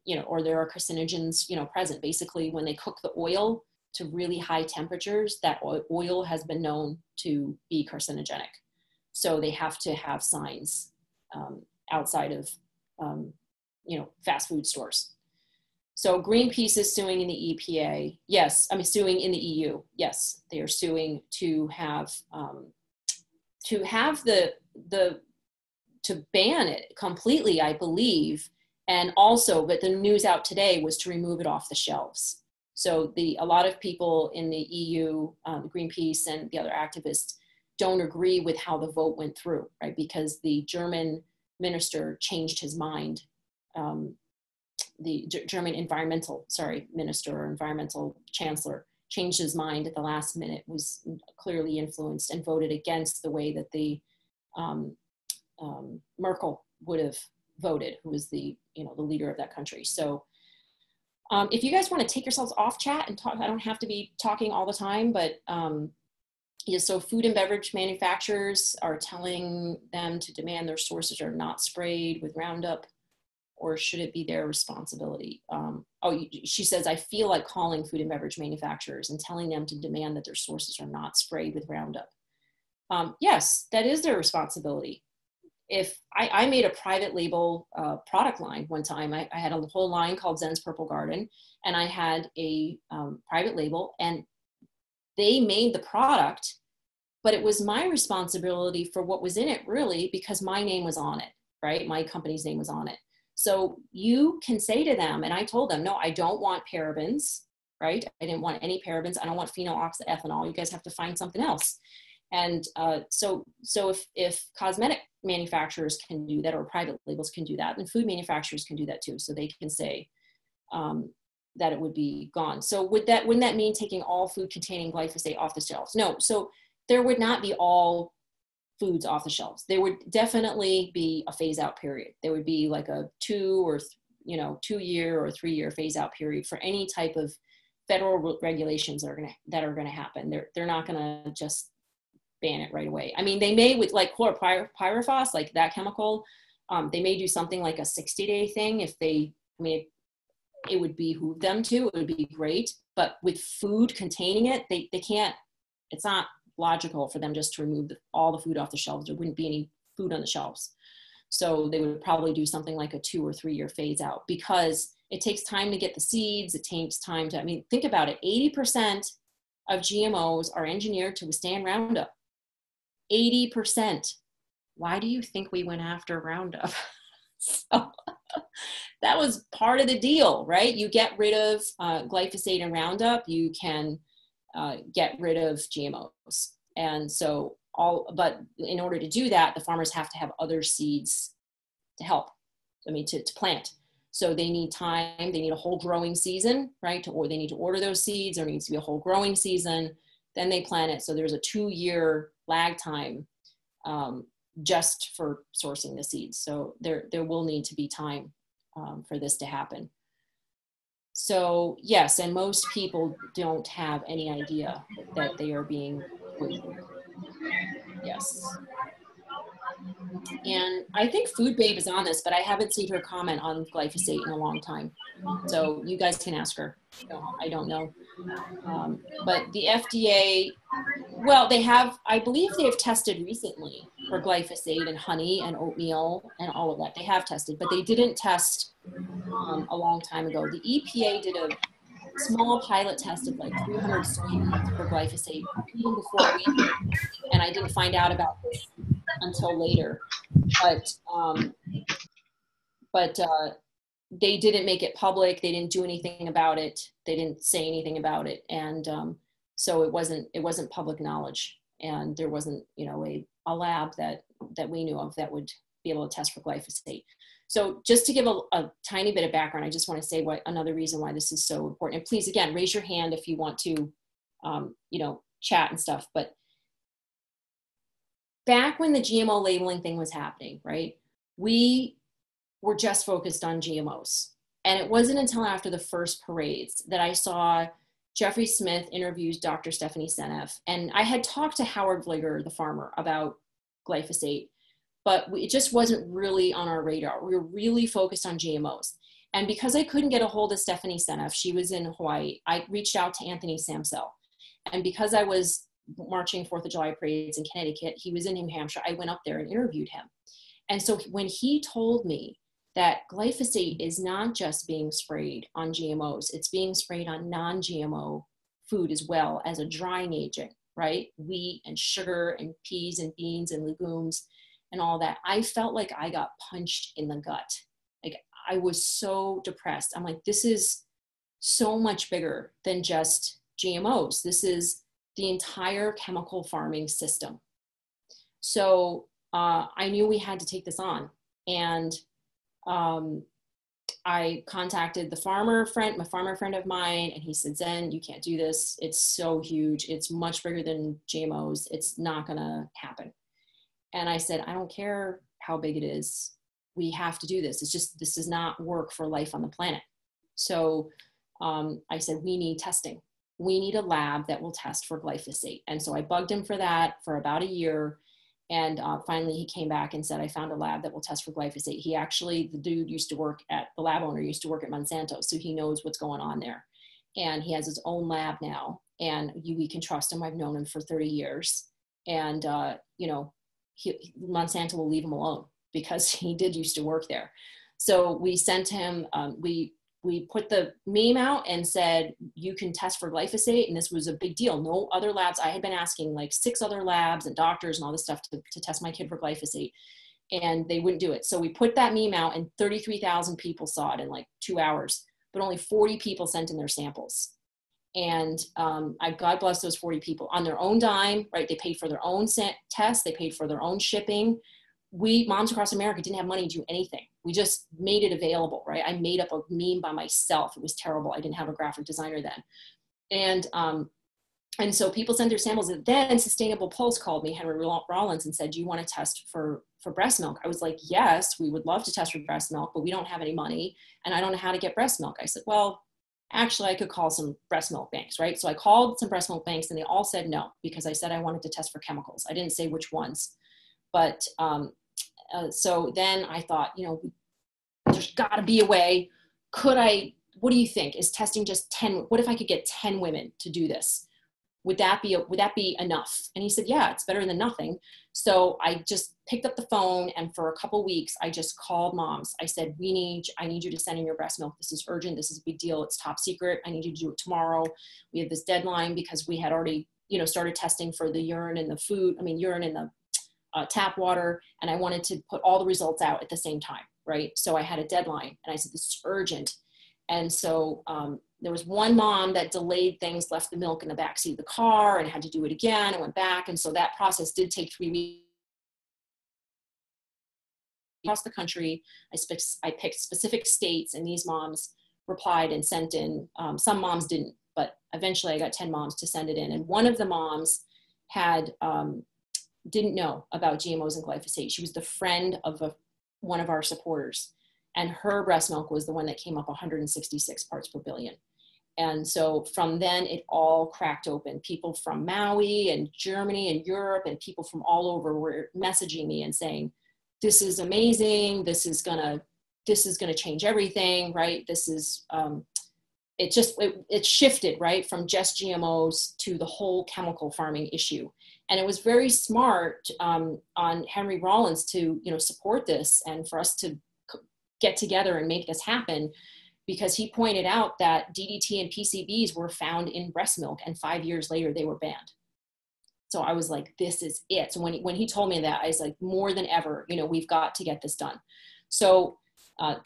you know, or there are carcinogens, you know, present. Basically, when they cook the oil to really high temperatures, that oil has been known to be carcinogenic. So they have to have signs outside of, you know, fast food stores. So Greenpeace is suing in the EPA. Yes, I mean, suing in the EU. Yes, they are suing to have to ban it completely, I believe. And also, but the news out today was to remove it off the shelves. So a lot of people in the EU, Greenpeace and the other activists, don't agree with how the vote went through, right? Because the German minister changed his mind. The German environmental chancellor changed his mind at the last minute, was clearly influenced, and voted against the way that the Merkel would have voted, who was the leader of that country. So if you guys want to take yourselves off chat and talk, I don't have to be talking all the time, but yeah, so food and beverage manufacturers are telling them to demand their sources are not sprayed with Roundup, or should it be their responsibility? She says, I feel like calling food and beverage manufacturers and telling them to demand that their sources are not sprayed with Roundup. Yes, that is their responsibility. If I made a private label product line one time, I had a whole line called Zen's Purple Garden, and I had a private label, and they made the product, but it was my responsibility for what was in it, really, because my name was on it, right? My company's name was on it. So you can say to them, and I told them, no, I don't want parabens, right? I didn't want any parabens. I don't want phenyloxyethanol. You guys have to find something else. And so if cosmetic manufacturers can do that, or private labels can do that, then food manufacturers can do that too. So they can say that it would be gone. So wouldn't that mean taking all food containing glyphosate off the shelves? No. So there would not be all foods off the shelves. There would definitely be a phase out period. There would be like a 2 year or 3 year phase out period for any type of federal regulations that are gonna happen. They're not gonna just ban it right away. I mean, they may with like chlorpyrifos, like that chemical, they may do something like a 60-day thing if they, I mean, it would behoove them to, it would be great, but with food containing it, they can't, it's not logical for them just to remove all the food off the shelves. There wouldn't be any food on the shelves. So they would probably do something like a 2 or 3 year phase out, because it takes time to get the seeds. It takes time to, I mean, think about it. 80% of GMOs are engineered to withstand Roundup. 80%. Why do you think we went after Roundup? So that was part of the deal, right? You get rid of glyphosate and Roundup, you can get rid of GMOs. And so but in order to do that, the farmers have to have other seeds to help, I mean, to plant. So they need time, they need a whole growing season, right? Or they need to order those seeds, there needs to be a whole growing season, then they plant it. So there's a 2 year lag time just for sourcing the seeds. So there will need to be time for this to happen. So yes, and most people don't have any idea that they are being poisoned. Yes. And I think Food Babe is on this, but I haven't seen her comment on glyphosate in a long time. So you guys can ask her. I don't know. But the FDA, well, they have, I believe they have tested recently for glyphosate and honey and oatmeal and all of that. They have tested, but they didn't test a long time ago. The EPA did a small pilot test of like 300 soybeans for glyphosate even before we did, and I didn't find out about this until later. But they didn't make it public. They didn't do anything about it. They didn't say anything about it, and so it wasn't public knowledge, and there wasn't, you know, a lab that we knew of that would be able to test for glyphosate. So just to give a tiny bit of background, I just want to say another reason why this is so important. And please, again, raise your hand if you want to, you know, chat and stuff. But back when the GMO labeling thing was happening, right, we were just focused on GMOs. And it wasn't until after the first parades that I saw Jeffrey Smith interviews Dr. Stephanie Seneff. And I had talked to Howard Vliger, the farmer, about glyphosate, but it just wasn't really on our radar. We were really focused on GMOs. And because I couldn't get a hold of Stephanie Seneff, she was in Hawaii, I reached out to Anthony Samsel. And because I was marching 4th of July parades in Connecticut, he was in New Hampshire, I went up there and interviewed him. And so when he told me that glyphosate is not just being sprayed on GMOs, it's being sprayed on non-GMO food as well as a drying agent, right? Wheat and sugar and peas and beans and legumes and all that. I felt like I got punched in the gut. Like I was so depressed. I'm like, this is so much bigger than just GMOs. This is the entire chemical farming system. So I knew we had to take this on. And I contacted the farmer friend of mine, and he said, Zen, you can't do this. It's so huge. It's much bigger than GMOs. It's not gonna happen. And I said, I don't care how big it is. We have to do this. It's just, this does not work for life on the planet. So I said, we need testing. We need a lab that will test for glyphosate. And so I bugged him for that for about a year. And finally he came back and said, I found a lab that will test for glyphosate. He actually, the dude used to work at, the lab owner used to work at Monsanto. So he knows what's going on there. And he has his own lab now, and we can trust him. I've known him for 30 years. And, you know, Monsanto will leave him alone because he did used to work there. So we sent him, we put the meme out and said, you can test for glyphosate. And this was a big deal. No other labs. I had been asking like 6 other labs and doctors and all this stuff to test my kid for glyphosate, and they wouldn't do it. So we put that meme out, and 33,000 people saw it in like 2 hours, but only 40 people sent in their samples. And God bless those 40 people on their own dime, right? They paid for their own test. They paid for their own shipping. We, Moms Across America, didn't have money to do anything. We just made it available, right? I made up a meme by myself. It was terrible. I didn't have a graphic designer then. And so people sent their samples. And then Sustainable Pulse called me, Henry Rollins, and said, do you want to test for breast milk? I was like, yes, we would love to test for breast milk, but we don't have any money, and I don't know how to get breast milk. I said, well, actually, I could call some breast milk banks, right? So I called some breast milk banks, and they all said no, because I said I wanted to test for chemicals. I didn't say which ones. But so then I thought, you know, there's got to be a way. What do you think? Is testing just 10? What if I could get 10 women to do this? Would that be enough? And he said, yeah, it's better than nothing. So I just picked up the phone, and for a couple of weeks, I just called moms. I said, I need you to send in your breast milk. This is urgent. This is a big deal. It's top secret. I need you to do it tomorrow. We have this deadline because we had already, you know, started testing for the urine and the food. I mean, urine and the tap water. And I wanted to put all the results out at the same time, right? So I had a deadline, and I said, this is urgent. And so there was one mom that delayed things, left the milk in the backseat of the car and had to do it again and went back. And so that process did take 3 weeks. Across the country, I picked specific states, and these moms replied and sent in. Some moms didn't, but eventually I got 10 moms to send it in. And one of the moms didn't know about GMOs and glyphosate. She was the friend of one of our supporters, and her breast milk was the one that came up 166 parts per billion. And so from then it all cracked open. People from Maui and Germany and Europe and people from all over were messaging me and saying, this is amazing. This is gonna change everything, right? This is, it shifted, right? From just GMOs to the whole chemical farming issue. And it was very smart on Henry Rollins to, you know, support this and for us to get together and make this happen, because he pointed out that DDT and PCBs were found in breast milk, and 5 years later they were banned. So I was like, this is it. So when he told me that, I was like, more than ever, you know, we've got to get this done. So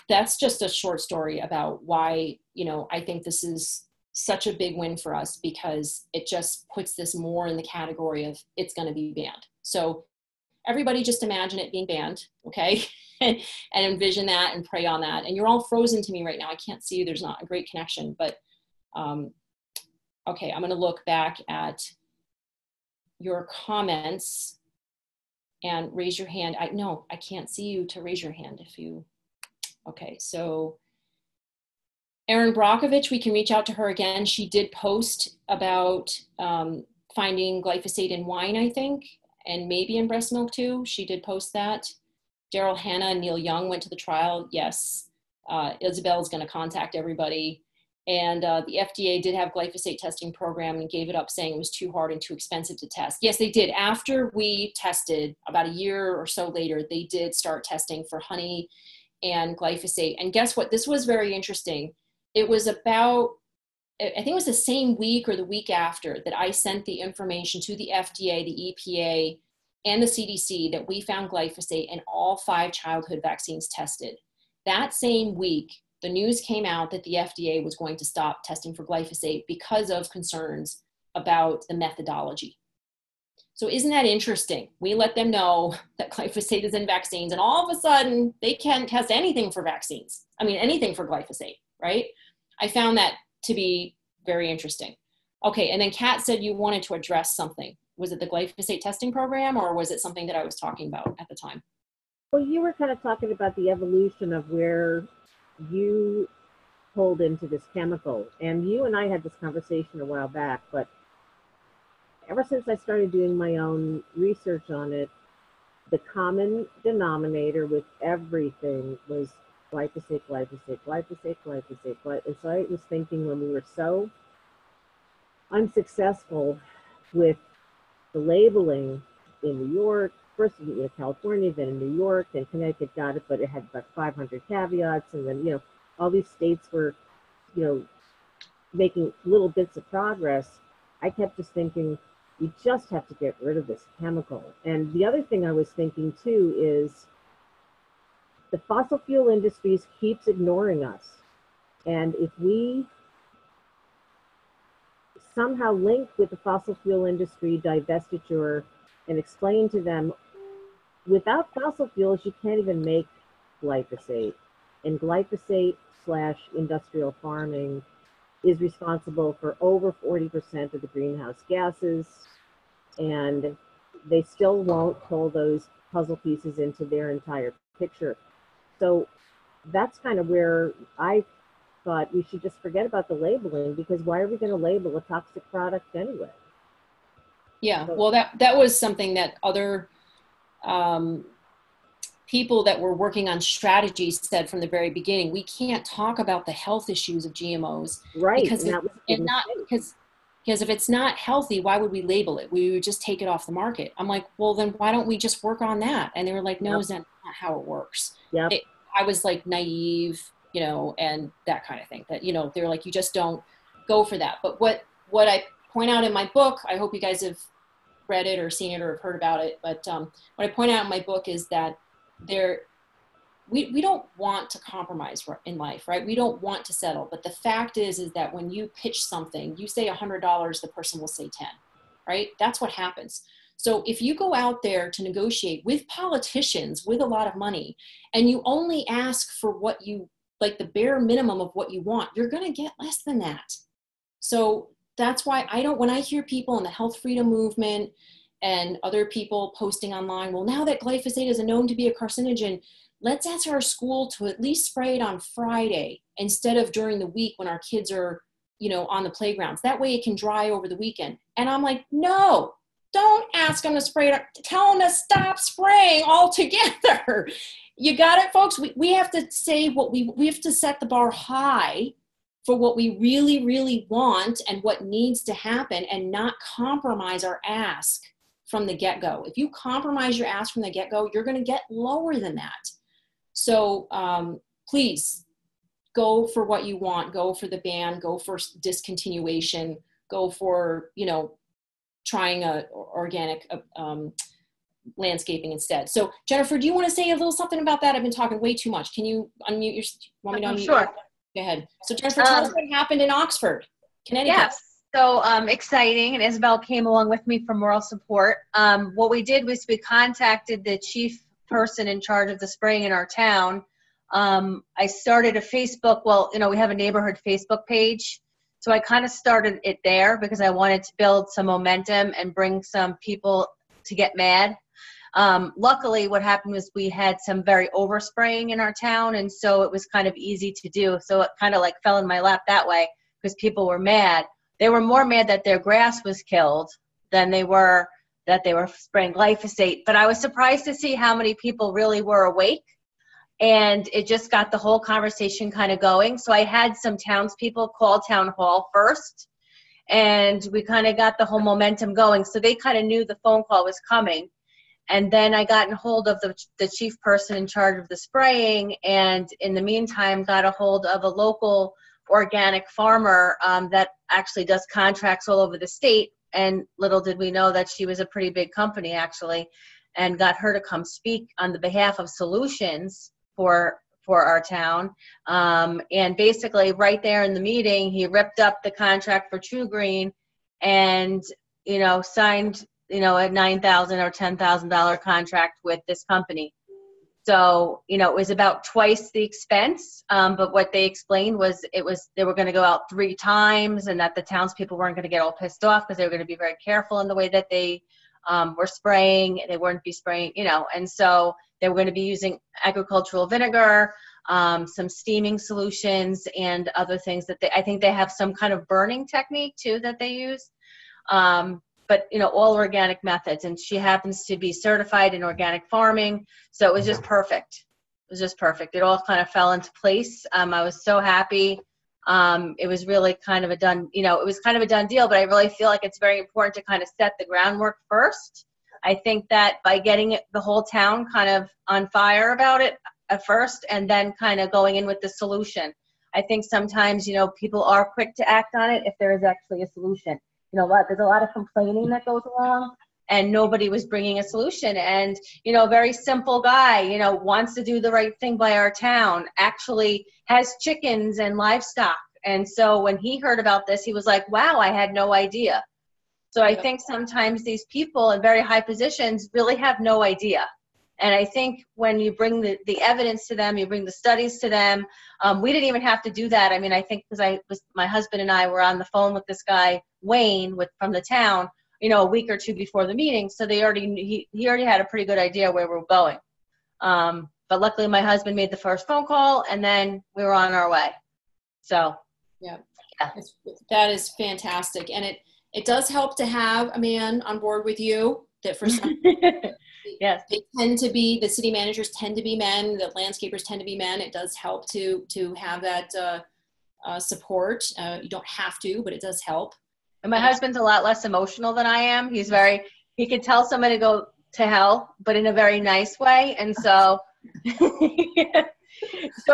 that's just a short story about why, you know, I think this is such a big win for us, because it just puts this more in the category of it's going to be banned. So everybody just imagine it being banned, okay? and envision that and pray on that. And you're all frozen to me right now. I can't see you. There's not a great connection, but okay, I'm going to look back at your comments. and raise your hand. I can't see you to raise your hand if you, okay, so Erin Brockovich, we can reach out to her again. She did post about finding glyphosate in wine, I think, and maybe in breast milk too. She did post that. Daryl Hannah and Neil Young went to the trial. Yes. Isabel is going to contact everybody. And the FDA did have glyphosate testing program and gave it up saying it was too hard and too expensive to test. Yes, they did. After we tested, about a year or so later, they did start testing for honey and glyphosate. And guess what? This was very interesting. It was about, I think it was the same week or the week after that I sent the information to the FDA, the EPA, and the CDC that we found glyphosate in all 5 childhood vaccines tested. That same week, the news came out that the FDA was going to stop testing for glyphosate because of concerns about the methodology. So isn't that interesting? We let them know that glyphosate is in vaccines, and all of a sudden they can't test anything for vaccines. I mean, anything for glyphosate, right? I found that to be very interesting. Okay, and then Kat said you wanted to address something. Was it the glyphosate testing program, or was it something that I was talking about at the time? Well, you were kind of talking about the evolution of where you pulled into this chemical. And you and I had this conversation a while back, but ever since I started doing my own research on it, the common denominator with everything was glyphosate, glyphosate, glyphosate, glyphosate. And so I was thinking, when we were so unsuccessful with the labeling in New York, first in California, then in New York, then Connecticut got it, but it had about 500 caveats, and then, all these states were, making little bits of progress. I kept just thinking, we just have to get rid of this chemical. And the other thing I was thinking too is the fossil fuel industry keeps ignoring us. And if we somehow link with the fossil fuel industry divestiture and explain to them, without fossil fuels, you can't even make glyphosate. And glyphosate/industrial farming is responsible for over 40% of the greenhouse gases. And they still won't pull those puzzle pieces into their entire picture. So that's kind of where I thought we should just forget about the labeling, because why are we going to label a toxic product anyway? Yeah, well, that was something that other people that were working on strategies said from the very beginning. We can't talk about the health issues of GMOs, right? Because if it's not healthy, why would we label it? We would just take it off the market. I'm like, well, then why don't we just work on that? And they were like, no, that's not how it works. Yep. I was like naive, and that kind of thing. That they were like, you just don't go for that. But what I point out in my book, I hope you guys have read it or seen it or have heard about it, but what I point out in my book is that we don't want to compromise in life, right? We don't want to settle. But the fact is that when you pitch something, you say $100, the person will say 10, right? That's what happens. So if you go out there to negotiate with politicians with a lot of money, and you only ask for what you, like the bare minimum of what you want, you're going to get less than that. So that's why when I hear people in the health freedom movement and other people posting online, well, now that glyphosate is known to be a carcinogen, let's ask our school to at least spray it on Friday instead of during the week when our kids are, on the playgrounds. That way it can dry over the weekend. And I'm like, no, don't ask them to spray it. Tell them to stop spraying altogether. You got it, folks? We have to say we have to set the bar high for what we really, really want and what needs to happen, and not compromise our ask from the get-go. If you compromise your ask from the get-go, you're going to get lower than that. So please go for what you want. Go for the ban. Go for discontinuation. Go for, trying organic landscaping instead. So Jennifer, do you want to say a little something about that? I've been talking way too much. Can you unmute your, want me to unmute? Sure. Go ahead. So Jennifer, tell us what happened in Oxford, Connecticut. Yes. So exciting, and Isabel came along with me for moral support. What we did was we contacted the chief person in charge of the spraying in our town. I started a Facebook, we have a neighborhood Facebook page. So I kind of started it there because I wanted to build some momentum and bring some people to get mad. Luckily, what happened was we had some very overspraying in our town, and so it was kind of easy to do. So it kind of like fell in my lap that way because people were mad. They were more mad that their grass was killed than they were that they were spraying glyphosate. But I was surprised to see how many people really were awake, and it just got the whole conversation kind of going. So I had some townspeople call town hall first, and we kind of got the whole momentum going. So they kind of knew the phone call was coming. And then I got in hold of the chief person in charge of the spraying, and in the meantime got a hold of a local organic farmer that actually does contracts all over the state. And little did we know that she was a pretty big company actually, and got her to come speak on the behalf of solutions for our town. And basically right there in the meeting, he ripped up the contract for True Green and, signed, a $9,000 or $10,000 contract with this company. So, it was about twice the expense. But what they explained was they were going to go out 3 times, and that the townspeople weren't going to get all pissed off because they were going to be very careful in the way that they were spraying. They wouldn't be spraying, and so they were going to be using agricultural vinegar, some steaming solutions, and other things that I think they have some kind of burning technique too that they use. But all organic methods, and she happens to be certified in organic farming, so it was just perfect. It all kind of fell into place. I was so happy. It was really kind of a done deal, but I really feel like it's very important to kind of set the groundwork first. I think that by getting the whole town kind of on fire about it at first, and then kind of going in with the solution. I think sometimes, people are quick to act on it if there is actually a solution. There's a lot of complaining that goes along, and nobody was bringing a solution. And, a very simple guy, wants to do the right thing by our town, actually has chickens and livestock. And so when he heard about this, he was like, wow, I had no idea. So I think sometimes these people in very high positions really have no idea. And I think when you bring the evidence to them, you bring the studies to them. We didn't even have to do that. I mean, I think because my husband and I were on the phone with this guy, Wayne, from the town, a week or 2 before the meeting. So he already had a pretty good idea where we were going. But luckily my husband made the first phone call, and then we were on our way. So. Yeah. That is fantastic. And it does help to have a man on board with you that for some yes, they tend to be, the city managers tend to be men, the landscapers tend to be men. It does help to have that support. You don't have to, but it does help. And my husband's a lot less emotional than I am. He could tell somebody to go to hell, but in a very nice way. And so, so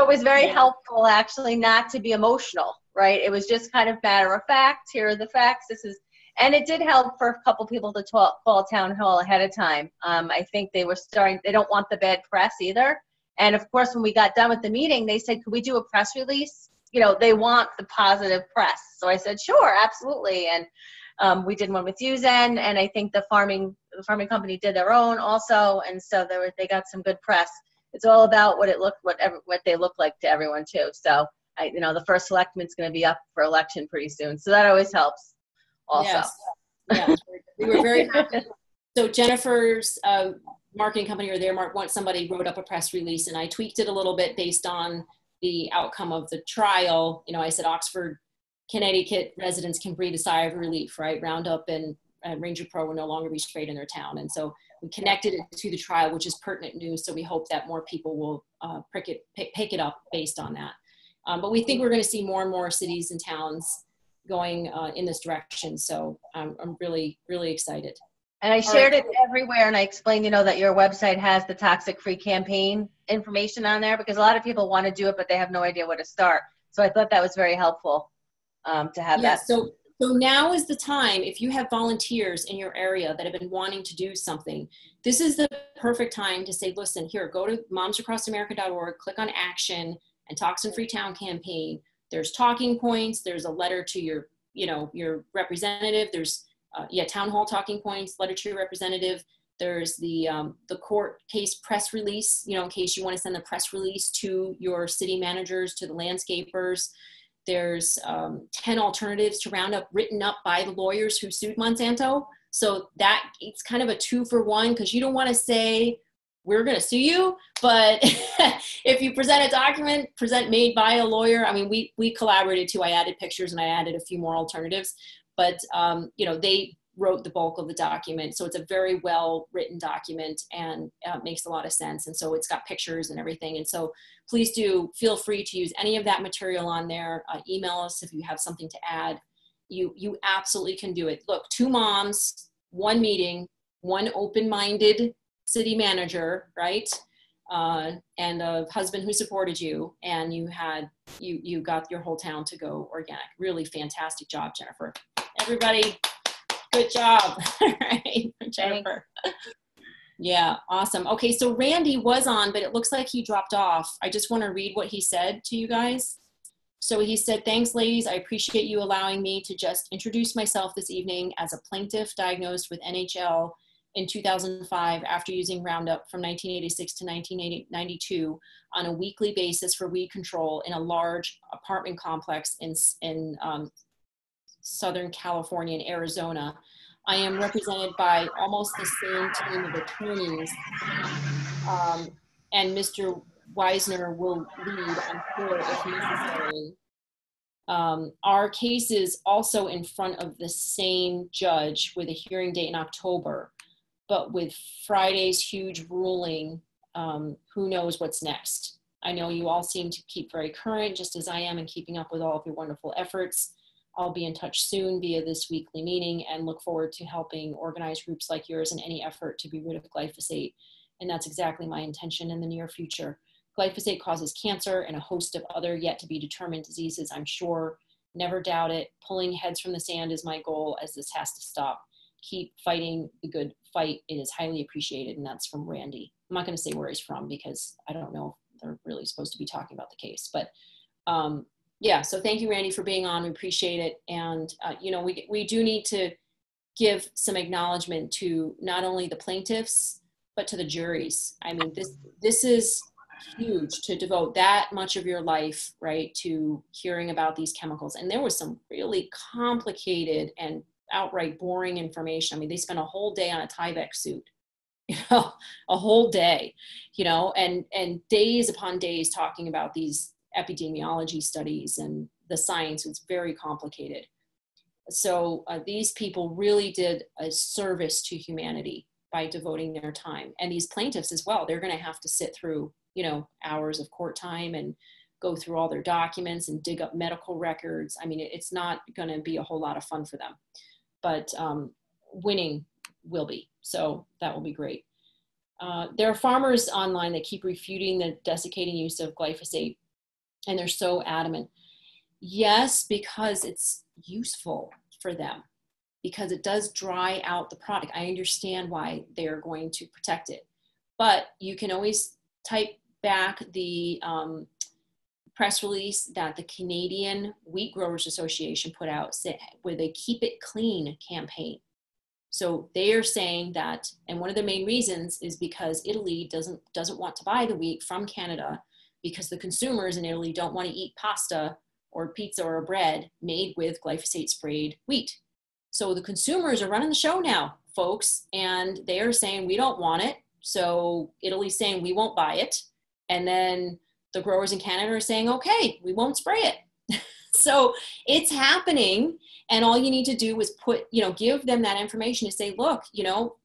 it was very helpful actually not to be emotional, right? It was just kind of matter of fact. Here are the facts. And it did help for a couple people to call town hall ahead of time. I think they don't want the bad press either. And of course, when we got done with the meeting, they said, could we do a press release? They want the positive press. So I said, sure, absolutely. And we did one with you, Zen, and I think the farming company did their own also. And so they got some good press. It's all about what they look like to everyone too. So the first selectman's going to be up for election pretty soon. So that always helps. Also. Yes. We were very happy. So Jennifer's marketing company, or somebody wrote up a press release, and I tweaked it a little bit based on the outcome of the trial. I said Oxford, Connecticut residents can breathe a sigh of relief, right? Roundup and Ranger Pro will no longer be sprayed in their town. And so we connected it to the trial, which is pertinent news. So we hope that more people will pick it up based on that. But we think we're going to see more and more cities and towns going in this direction. So I'm really, really excited. And I shared it everywhere, and I explained, that your website has the toxic-free campaign information on there, because a lot of people want to do it, but they have no idea where to start. So I thought that was very helpful to have that. So now is the time, if you have volunteers in your area that have been wanting to do something, this is the perfect time to say, listen, here, go to momsacrossamerica.org, click on action and Toxin-Free Town campaign. There's talking points. There's a letter to your representative. There's town hall talking points, letter to your representative. There's the court case press release, in case you want to send the press release to your city managers, to the landscapers. There's 10 alternatives to Roundup written up by the lawyers who sued Monsanto. So that it's kind of a 2-for-1, because you don't want to say, we're going to sue you, but if you present a document, made by a lawyer, I mean, we collaborated too. I added pictures and I added a few more alternatives, but you know, they wrote the bulk of the document. So it's a very well written document, and makes a lot of sense. And so it's got pictures and everything. And so please do feel free to use any of that material on there. Email us if you have something to add. You absolutely can do it. Look, 2 moms, 1 meeting, 1 open-minded city manager, right? And a husband who supported you, and you got your whole town to go organic. Really fantastic job, Jennifer. Everybody, good job. Right, Jennifer. Yeah, awesome. Okay, so Randy was on, but it looks like he dropped off. I just want to read what he said to you guys. So he said, thanks, ladies. I appreciate you allowing me to just introduce myself this evening as a plaintiff diagnosed with NHL in 2005 after using Roundup from 1986 to 1992 on a weekly basis for weed control in a large apartment complex in Southern California and Arizona. I am represented by almost the same team of attorneys, and Mr. Weisner will lead, I'm sure, if necessary. Our case is also in front of the same judge with a hearing date in October. But with Friday's huge ruling, who knows what's next? I know you all seem to keep very current, just as I am, in keeping up with all of your wonderful efforts. I'll be in touch soon via this weekly meeting, and look forward to helping organize groups like yours in any effort to be rid of glyphosate. And that's exactly my intention in the near future. Glyphosate causes cancer and a host of other yet to be determined diseases, I'm sure. Never doubt it. Pulling heads from the sand is my goal, as this has to stop. Keep fighting the good fight. It is highly appreciated. And that's from Randy. I'm not going to say where he's from, because I don't know if they're really supposed to be talking about the case. But yeah, so thank you, Randy, for being on. We appreciate it. And, you know, we do need to give some acknowledgement to not only the plaintiffs, but to the juries. I mean, this is huge, to devote that much of your life, right, to hearing about these chemicals. And there was some really complicated and outright boring information. I mean, they spent a whole day on a Tyvek suit, you know, a whole day, you know, and days upon days talking about these epidemiology studies, and the science was very complicated. So these people really did a service to humanity by devoting their time. And these plaintiffs as well, they're going to have to sit through, you know, hours of court time and go through all their documents and dig up medical records. I mean, it's not going to be a whole lot of fun for them, but winning will be. So that will be great. There are farmers online that keep refuting the desiccating use of glyphosate, and they're so adamant. Yes, because it's useful for them, because it does dry out the product. I understand why they're going to protect it, but you can always type back the press release that the Canadian Wheat Growers Association put out, where they Keep It Clean campaign. So they are saying that, and one of the main reasons is because Italy doesn't want to buy the wheat from Canada, because the consumers in Italy don't want to eat pasta or pizza or bread made with glyphosate sprayed wheat. So the consumers are running the show now, folks, and they are saying we don't want it. So Italy's saying we won't buy it. And then the growers in Canada are saying, okay, we won't spray it. So it's happening. And all you need to do is give them that information to say, look, you know,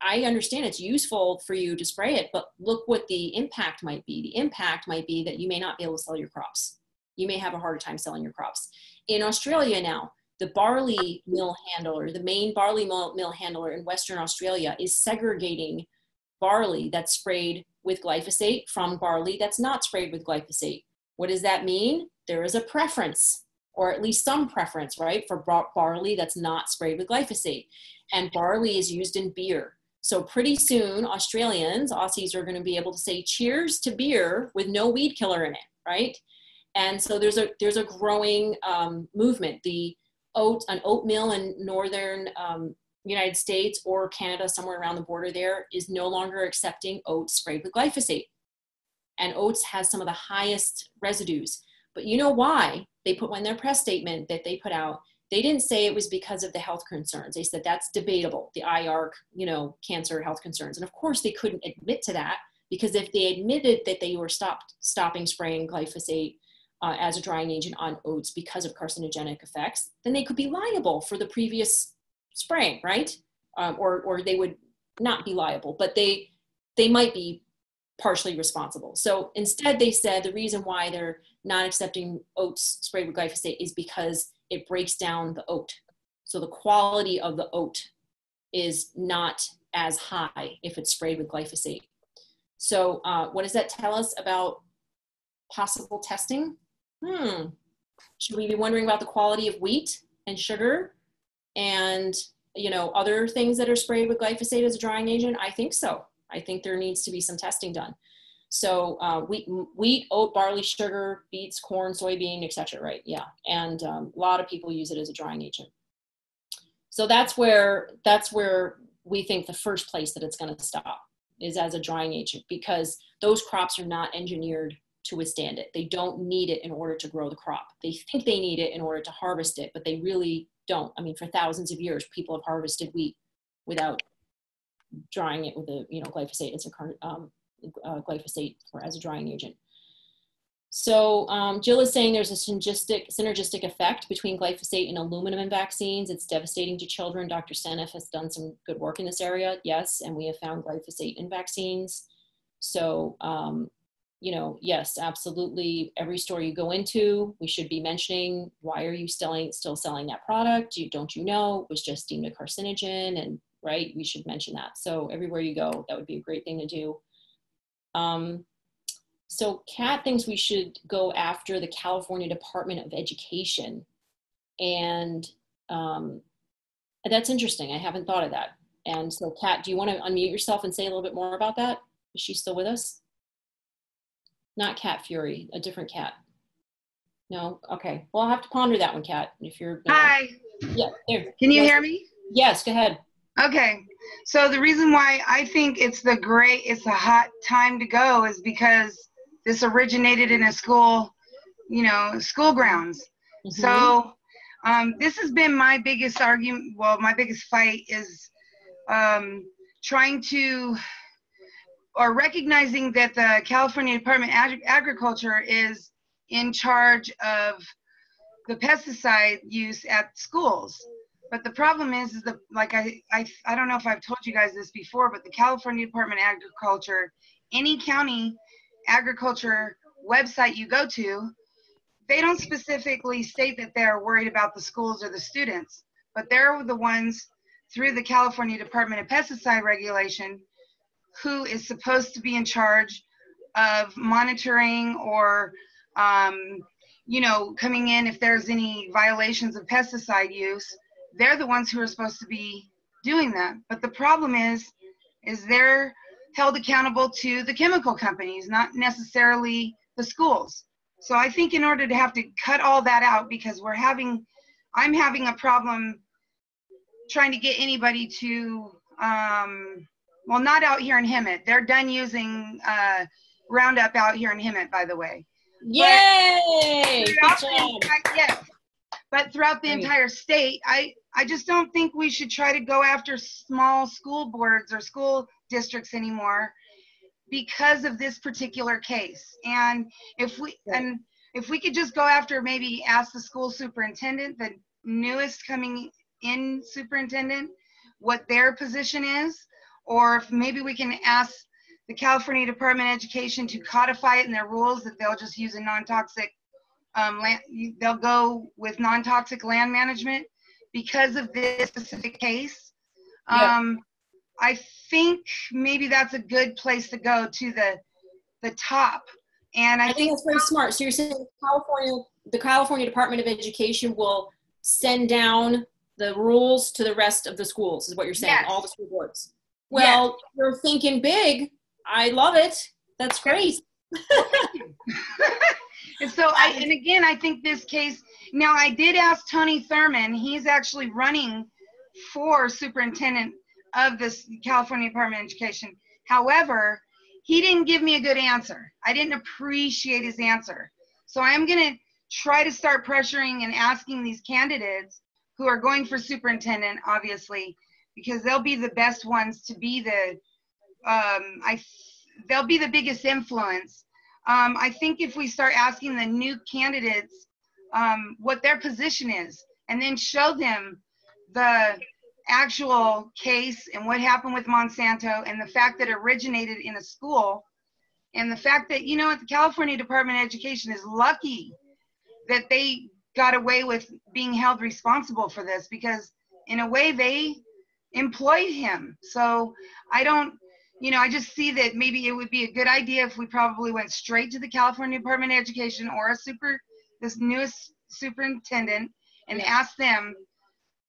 I understand it's useful for you to spray it, but look what the impact might be. The impact might be that you may not be able to sell your crops. You may have a harder time selling your crops. In Australia now, the barley mill handler, the main barley mill handler in Western Australia, is segregating barley that's sprayed with glyphosate from barley that's not sprayed with glyphosate. What does that mean? There is a preference, or at least some preference, right, for barley that's not sprayed with glyphosate. And barley is used in beer. So pretty soon, Aussies are going to be able to say cheers to beer with no weed killer in it, right? And so there's a growing movement. An oat mill in northern United States or Canada, somewhere around the border there, is no longer accepting oats sprayed with glyphosate. And oats has some of the highest residues. But you know why? They put in their press statement that they put out They didn't say it was because of the health concerns. They said that's debatable, the IARC, cancer health concerns. And of course they couldn't admit to that, because if they admitted that they were stopping spraying glyphosate as a drying agent on oats because of carcinogenic effects, then they could be liable for the previous spraying, right? Or they would not be liable, but they might be partially responsible. So instead they said the reason why they're not accepting oats sprayed with glyphosate is because it breaks down the oat. So the quality of the oat is not as high if it's sprayed with glyphosate. So what does that tell us about possible testing? Should we be wondering about the quality of wheat and sugar and other things that are sprayed with glyphosate as a drying agent? I think so. I think there needs to be some testing done. So wheat, oat, barley, sugar, beets, corn, soybean, etc. Right? Yeah, and a lot of people use it as a drying agent. So that's where we think the first place that it's going to stop is as a drying agent, because those crops are not engineered to withstand it. They don't need it in order to grow the crop. They think they need it in order to harvest it, but they really don't. I mean, for thousands of years, people have harvested wheat without drying it with a glyphosate. It's a glyphosate as a drying agent. So Jill is saying there's a synergistic effect between glyphosate and aluminum in vaccines. It's devastating to children. Dr. Seneff has done some good work in this area. Yes, and we have found glyphosate in vaccines. So, yes, absolutely. Every store you go into, we should be mentioning, why are you still selling that product? Don't you know it was just deemed a carcinogen? And right, we should mention that. So everywhere you go, that would be a great thing to do. So Kat thinks we should go after the California Department of Education. And that's interesting. I haven't thought of that. And so Kat, do you want to unmute yourself and say a little bit more about that? Is she still with us? Not Kat Fury, a different Kat. No? Okay. Well, I'll have to ponder that one, Kat. If you're Hi. Yeah, there. Can you hear me? Yes, go ahead. Okay. So the reason why I think it's a hot time to go is because this originated in a school, school grounds. Mm-hmm. So this has been my biggest argument. Well, my biggest fight is recognizing that the California Department of Agriculture is in charge of the pesticide use at schools. But the problem is that, like, I don't know if I've told you guys this before, but the California Department of Agriculture, any county agriculture website you go to, they don't specifically state that they're worried about the schools or the students, but they're the ones through the California Department of Pesticide Regulation who is supposed to be in charge of monitoring or, coming in if there's any violations of pesticide use. They're the ones who are supposed to be doing that. But the problem is they're held accountable to the chemical companies, not necessarily the schools. So I think in order to have to cut all that out, because I'm having a problem trying to get anybody to, not out here in Hemet. They're done using Roundup out here in Hemet, by the way. Yay! But throughout the entire state, I just don't think we should try to go after small school boards or school districts anymore because of this particular case. And if we could just go after, maybe ask the school superintendent, the newest coming in superintendent, what their position is, or if maybe we can ask the California Department of Education to codify it in their rules that they'll just use a non-toxic they'll go with non-toxic land management because of this specific case. I think maybe that's a good place to go, to the top. And I think that's very smart. So you're saying the California Department of Education will send down the rules to the rest of the schools, is what you're saying, yes. All the school boards. Well, yes. You're thinking big. I love it. That's great. And so again, I think this case, now I did ask Tony Thurman, he's actually running for superintendent of this California Department of Education. However, he didn't give me a good answer. I didn't appreciate his answer. So I'm going to try to start pressuring and asking these candidates who are going for superintendent, obviously, because they'll be the best ones to be the, they'll be the biggest influence. I think if we start asking the new candidates what their position is, and then show them the actual case and what happened with Monsanto and the fact that it originated in a school, and the fact that, you know, the California Department of Education is lucky that they got away with being held responsible for this, because in a way they employed him. So I don't, you know, I just see that maybe it would be a good idea if we probably went straight to the California Department of Education or this newest superintendent and ask them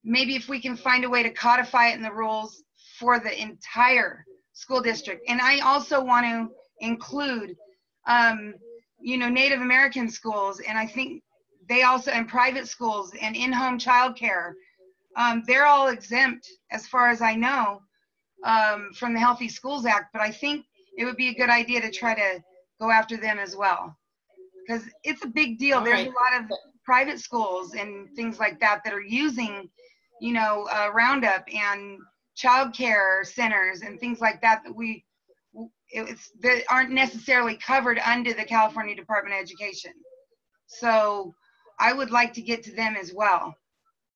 maybe if we can find a way to codify it in the rules for the entire school district. And I also want to include, you know, Native American schools, and I think they also, and private schools and in-home childcare, they're all exempt as far as I know from the Healthy Schools Act, but I think it would be a good idea to try to go after them as well, because it's a big deal. There's a lot of private schools and things like that that are using, you know, Roundup, and childcare centers and things like that that aren't necessarily covered under the California Department of Education. So I would like to get to them as well.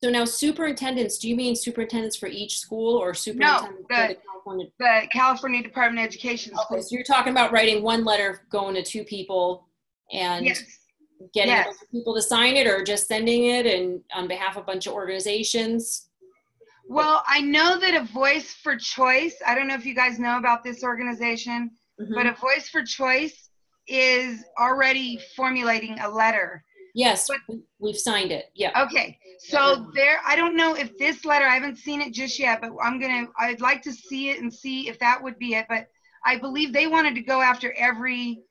So now superintendents, do you mean superintendents for each school, or superintendents for the California Department of Education school? Okay, so you're talking about writing one letter going to 2 people and getting a bunch of people to sign it, or just sending it and on behalf of a bunch of organizations? Well, I know that a Voice for Choice, I don't know if you guys know about this organization, but a Voice for Choice is already formulating a letter. Yes, we've signed it. Yeah. Okay. So there, I don't know if this letter, I haven't seen it just yet, but I'd like to see it and see if that would be it. But I believe they wanted to go after every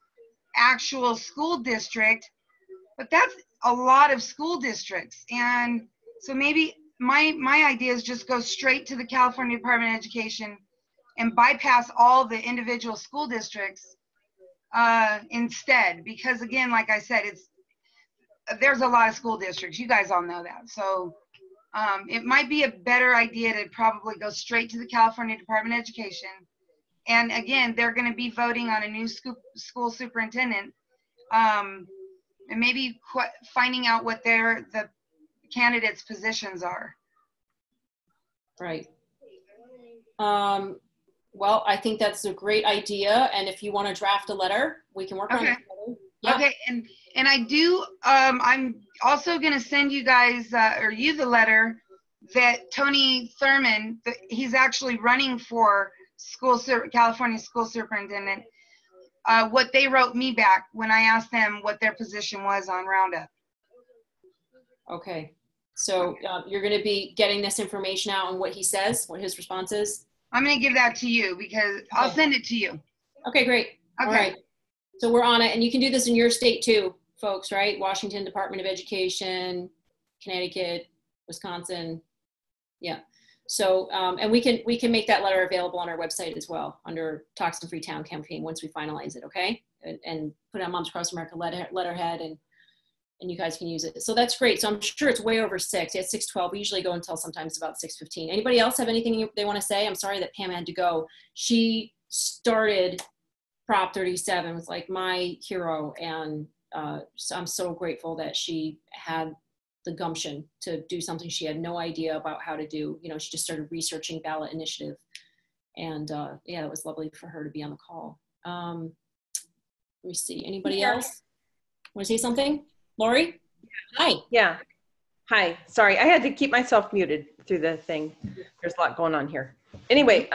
actual school district, but that's a lot of school districts. And so maybe my idea is just go straight to the California Department of Education and bypass all the individual school districts instead, because again, like I said, there's a lot of school districts. You guys all know that. So it might be a better idea to probably go straight to the California Department of Education. And again, they're going to be voting on a new school superintendent, and maybe finding out what the candidates' positions are. Right. Well, I think that's a great idea. And if you want to draft a letter, we can work on it. Yeah. Okay, and I do, I'm also going to send you guys, or you, the letter that Tony Thurman, he's actually running for California school superintendent, what they wrote me back when I asked them what their position was on Roundup. Okay, so you're going to be getting this information out on what he says, what his response is? I'm going to give that to you, because I'll send it to you. Okay, great. Okay. All right. So we're on it, and you can do this in your state too, folks, right? Washington Department of Education, Connecticut, Wisconsin. Yeah. So, and we can make that letter available on our website as well under Toxin Free Town campaign once we finalize it, okay? And put it on Moms Across America letterhead, and you guys can use it. So that's great. So I'm sure it's way over 6. It's 6:12. We usually go until sometimes about 6:15. Anybody else have anything they want to say? I'm sorry that Pam had to go. She started Prop 37, was like my hero, and so I'm so grateful that she had the gumption to do something she had no idea about how to do. You know, she just started researching ballot initiative, and yeah, it was lovely for her to be on the call. Let me see, anybody else want to say something? Lori? Hi. Yeah. Hi. Sorry, I had to keep myself muted through the thing. There's a lot going on here. Anyway,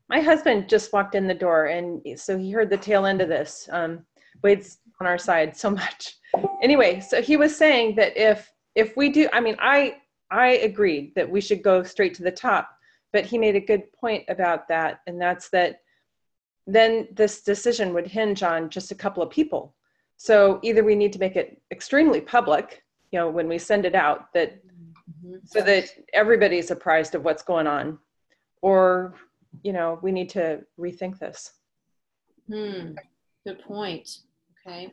my husband just walked in the door, and so he heard the tail end of this. Wade's on our side so much. Anyway, so he was saying that if we do, I mean, I agreed that we should go straight to the top, but he made a good point about that, and that's that then this decision would hinge on just a couple of people. So either we need to make it extremely public, you know, when we send it out, that so that everybody's apprised of what's going on, or, you know, we need to rethink this. Good point. Okay.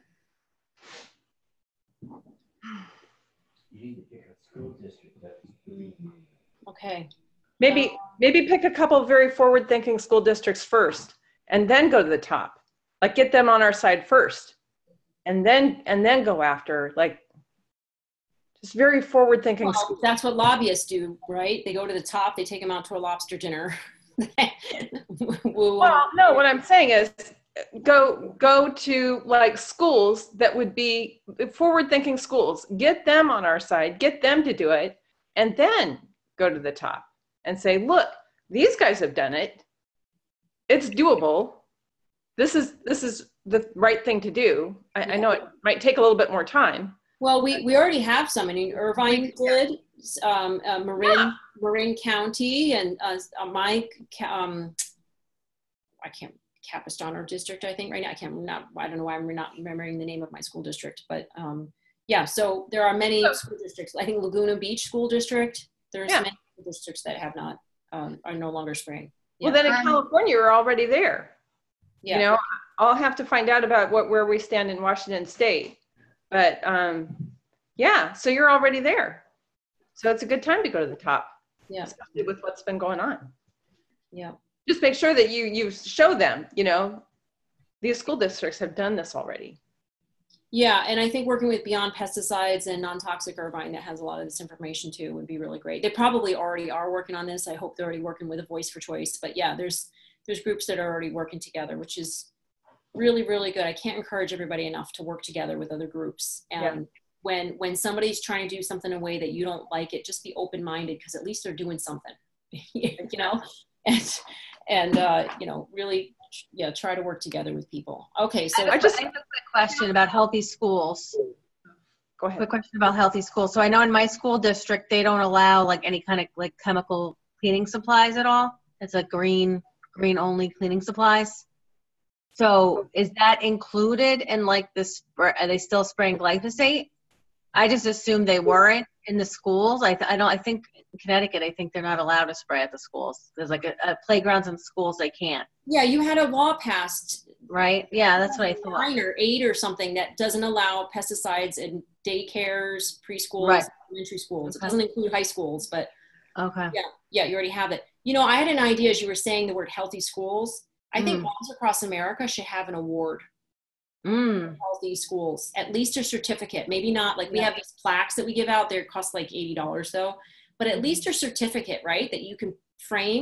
Okay. Maybe pick a couple of very forward-thinking school districts first, and then go to the top. Like get them on our side first, and then go after like just very forward-thinking. Well, that's what lobbyists do, right? They go to the top, they take them out to a lobster dinner. Well, no, what I'm saying is go to like schools that would be forward-thinking schools, get them on our side, get them to do it, and then go to the top and say, look, these guys have done it. It's doable. This is the right thing to do. I know it might take a little bit more time. Well, we already have some. I mean, Irvine did, Marin County, and Capistrano district, I think right now. I don't know why I'm not remembering the name of my school district, but yeah, so there are many school districts. I think Laguna Beach School District, there's many school districts that have not, are no longer spraying. Yeah. Well, then in California, you're already there. Yeah. You know, I'll have to find out about where we stand in Washington State. But yeah, so you're already there. So it's a good time to go to the top. Yeah. Especially with what's been going on. Yeah. Just make sure that you show them, you know, these school districts have done this already. Yeah, and I think working with Beyond Pesticides and Non-Toxic Irvine that has a lot of this information too would be really great. They probably already are working on this. I hope they're already working with a Voice for Choice. But yeah, there's groups that are already working together, which is really, really good. I can't encourage everybody enough to work together with other groups. And when somebody's trying to do something in a way that you don't like it, just be open-minded, because at least they're doing something, you know, and you know, really, yeah, try to work together with people. Okay, so I have a quick question about healthy schools. Go ahead. Quick question about healthy schools. So I know in my school district, they don't allow like any kind of like chemical cleaning supplies at all. It's like green only cleaning supplies. So is that included in like this? Are they still spraying glyphosate? I just assumed they weren't in the schools. I think in Connecticut, I think they're not allowed to spray at the schools. There's like a playgrounds and schools they can't. Yeah, you had a law passed. Right? Yeah, that's what I thought. 9 or 8 or something that doesn't allow pesticides in daycares, preschools, right, elementary schools. Okay. It doesn't include high schools, but okay. Yeah, you already have it. You know, I had an idea as you were saying the word healthy schools. I think moms across America should have an award. For healthy schools, at least a certificate. Maybe not like we have these plaques that we give out. They cost like $80 though, but at least a certificate, right? That you can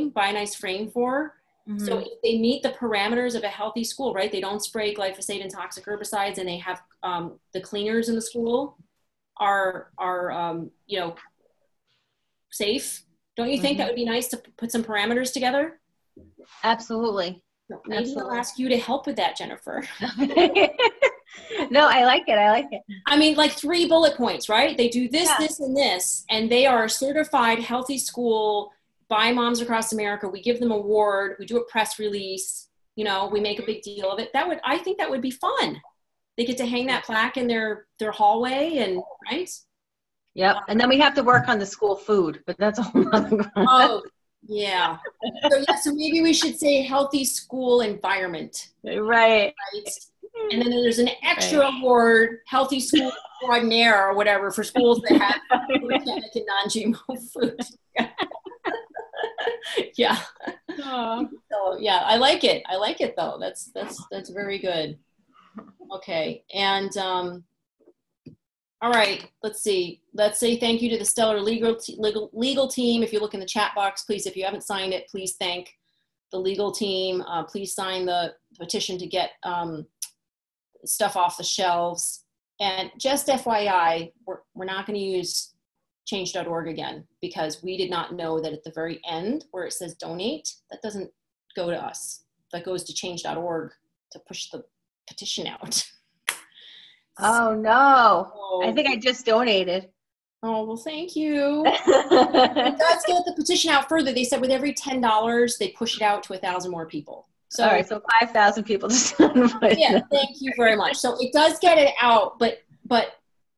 buy a nice frame for. So if they meet the parameters of a healthy school, right? They don't spray glyphosate and toxic herbicides, and they have the cleaners in the school are you know, safe. Don't you think that would be nice to put some parameters together? Absolutely. Maybe they'll ask you to help with that, Jennifer. No, I like it. I like it. I mean, like 3 bullet points, right? They do this, this, and this, and they are a certified healthy school by Moms Across America. We give them an award. We do a press release. You know, we make a big deal of it. I think that would be fun. They get to hang that plaque in their hallway, and right? Yep. And then we have to work on the school food, but that's a whole other. Oh. Yeah. So maybe we should say healthy school environment. Right. And then there's an extra award, healthy school extraordinaire or whatever, for schools that have organic and non-GMO food. Yeah. So yeah, I like it. I like it though. That's very good. Okay. And all right, let's see. Let's say thank you to the stellar legal team. If you look in the chat box, please, if you haven't signed it, please thank the legal team. Please sign the petition to get stuff off the shelves. And just FYI, we're not going to use change.org again, because we did not know that at the very end where it says donate, that doesn't go to us. That goes to change.org to push the petition out. Oh no, I think I just donated. Oh, well, thank you. It does get the petition out further. They said with every $10, they push it out to 1,000 more people. So, all right, so 5,000 people just. Yeah, thank you very much. So it does get it out, but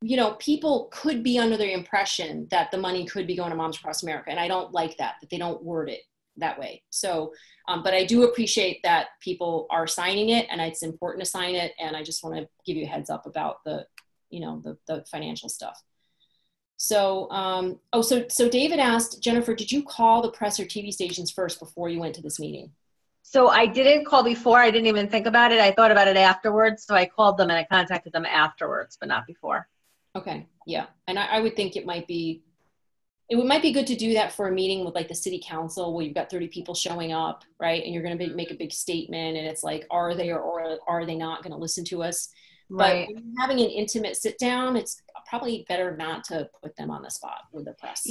you know, people could be under the impression that the money could be going to Moms Across America, and I don't like that they don't word it that way. So, but I do appreciate that people are signing it, and it's important to sign it. And I just want to give you a heads up about the, you know, the financial stuff. So, so David asked, Jennifer, did you call the press or TV stations first before you went to this meeting? So I didn't call before. I didn't even think about it. I thought about it afterwards. So I called them and I contacted them afterwards, but not before. Okay. Yeah. And I would think it might be good to do that for a meeting with like the city council where you've got 30 people showing up, right? And you're going to make a big statement and it's like, are they or are they not going to listen to us? Right. But when you're having an intimate sit down, it's probably better not to put them on the spot with the press.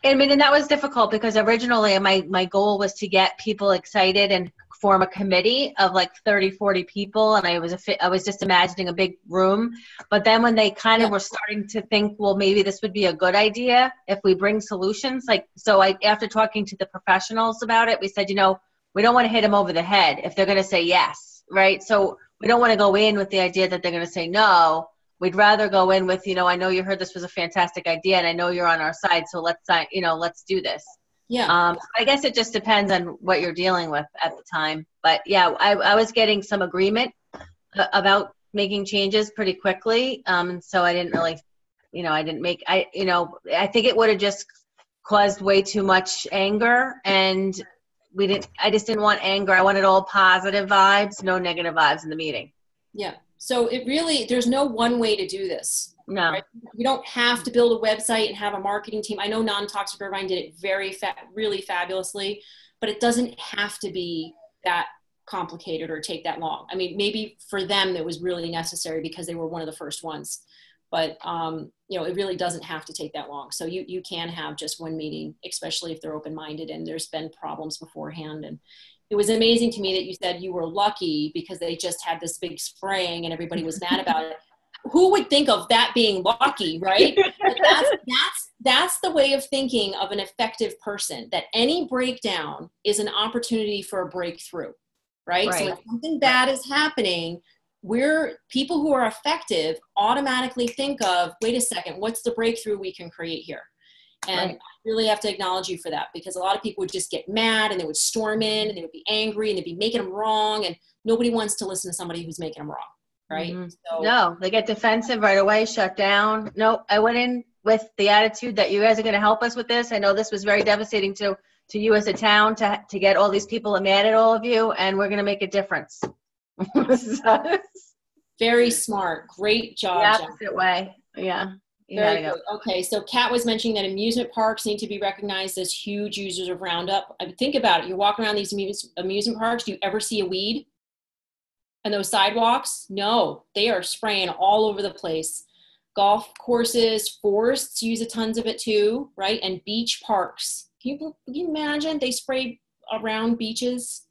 I mean, and that was difficult because originally my goal was to get people excited and form a committee of like 30, 40 people. And I was just imagining a big room. But then when they kind of were starting to think, well, maybe this would be a good idea if we bring solutions. After talking to the professionals about it, we said, we don't want to hit them over the head if they're going to say yes, right? So we don't want to go in with the idea that they're going to say no. We'd rather go in with, I know you heard this was a fantastic idea and I know you're on our side. So let's do this. Yeah. I guess it just depends on what you're dealing with at the time. But yeah, I was getting some agreement about making changes pretty quickly. So I didn't really, I think it would have just caused way too much anger and I just didn't want anger. I wanted all positive vibes, no negative vibes in the meeting. Yeah. So there's no one way to do this. No. Right? You don't have to build a website and have a marketing team. I know Non-Toxic Irvine did it really fabulously, but it doesn't have to be that complicated or take that long. I mean, maybe for them it was really necessary because they were one of the first ones, but it really doesn't have to take that long. So you can have just one meeting, especially if they're open-minded and there's been problems beforehand. And it was amazing to me that you said you were lucky because they just had this big spraying and everybody was mad about it. Who would think of that being lucky, right? But that's the way of thinking of an effective person, that any breakdown is an opportunity for a breakthrough, right? So if something bad is happening, people who are effective automatically think of, wait a second, what's the breakthrough we can create here? And I really have to acknowledge you for that, because a lot of people would just get mad and they would storm in and they would be angry and they'd be making them wrong, and nobody wants to listen to somebody who's making them wrong, right? Mm-hmm. So, no, they get defensive right away, shut down. No, I went in with the attitude that you guys are going to help us with this. I know this was very devastating to you as a town to get all these people mad at all of you, and we're going to make a difference. Very smart. Great job. The opposite way. Yeah. Very good. Okay, so Kat was mentioning that amusement parks need to be recognized as huge users of Roundup. I mean, think about it. You're walking around these amusement parks. Do you ever see a weed on those sidewalks? No, they are spraying all over the place. Golf courses, forests use tons of it too, right? And beach parks. Can you imagine? They spray around beaches.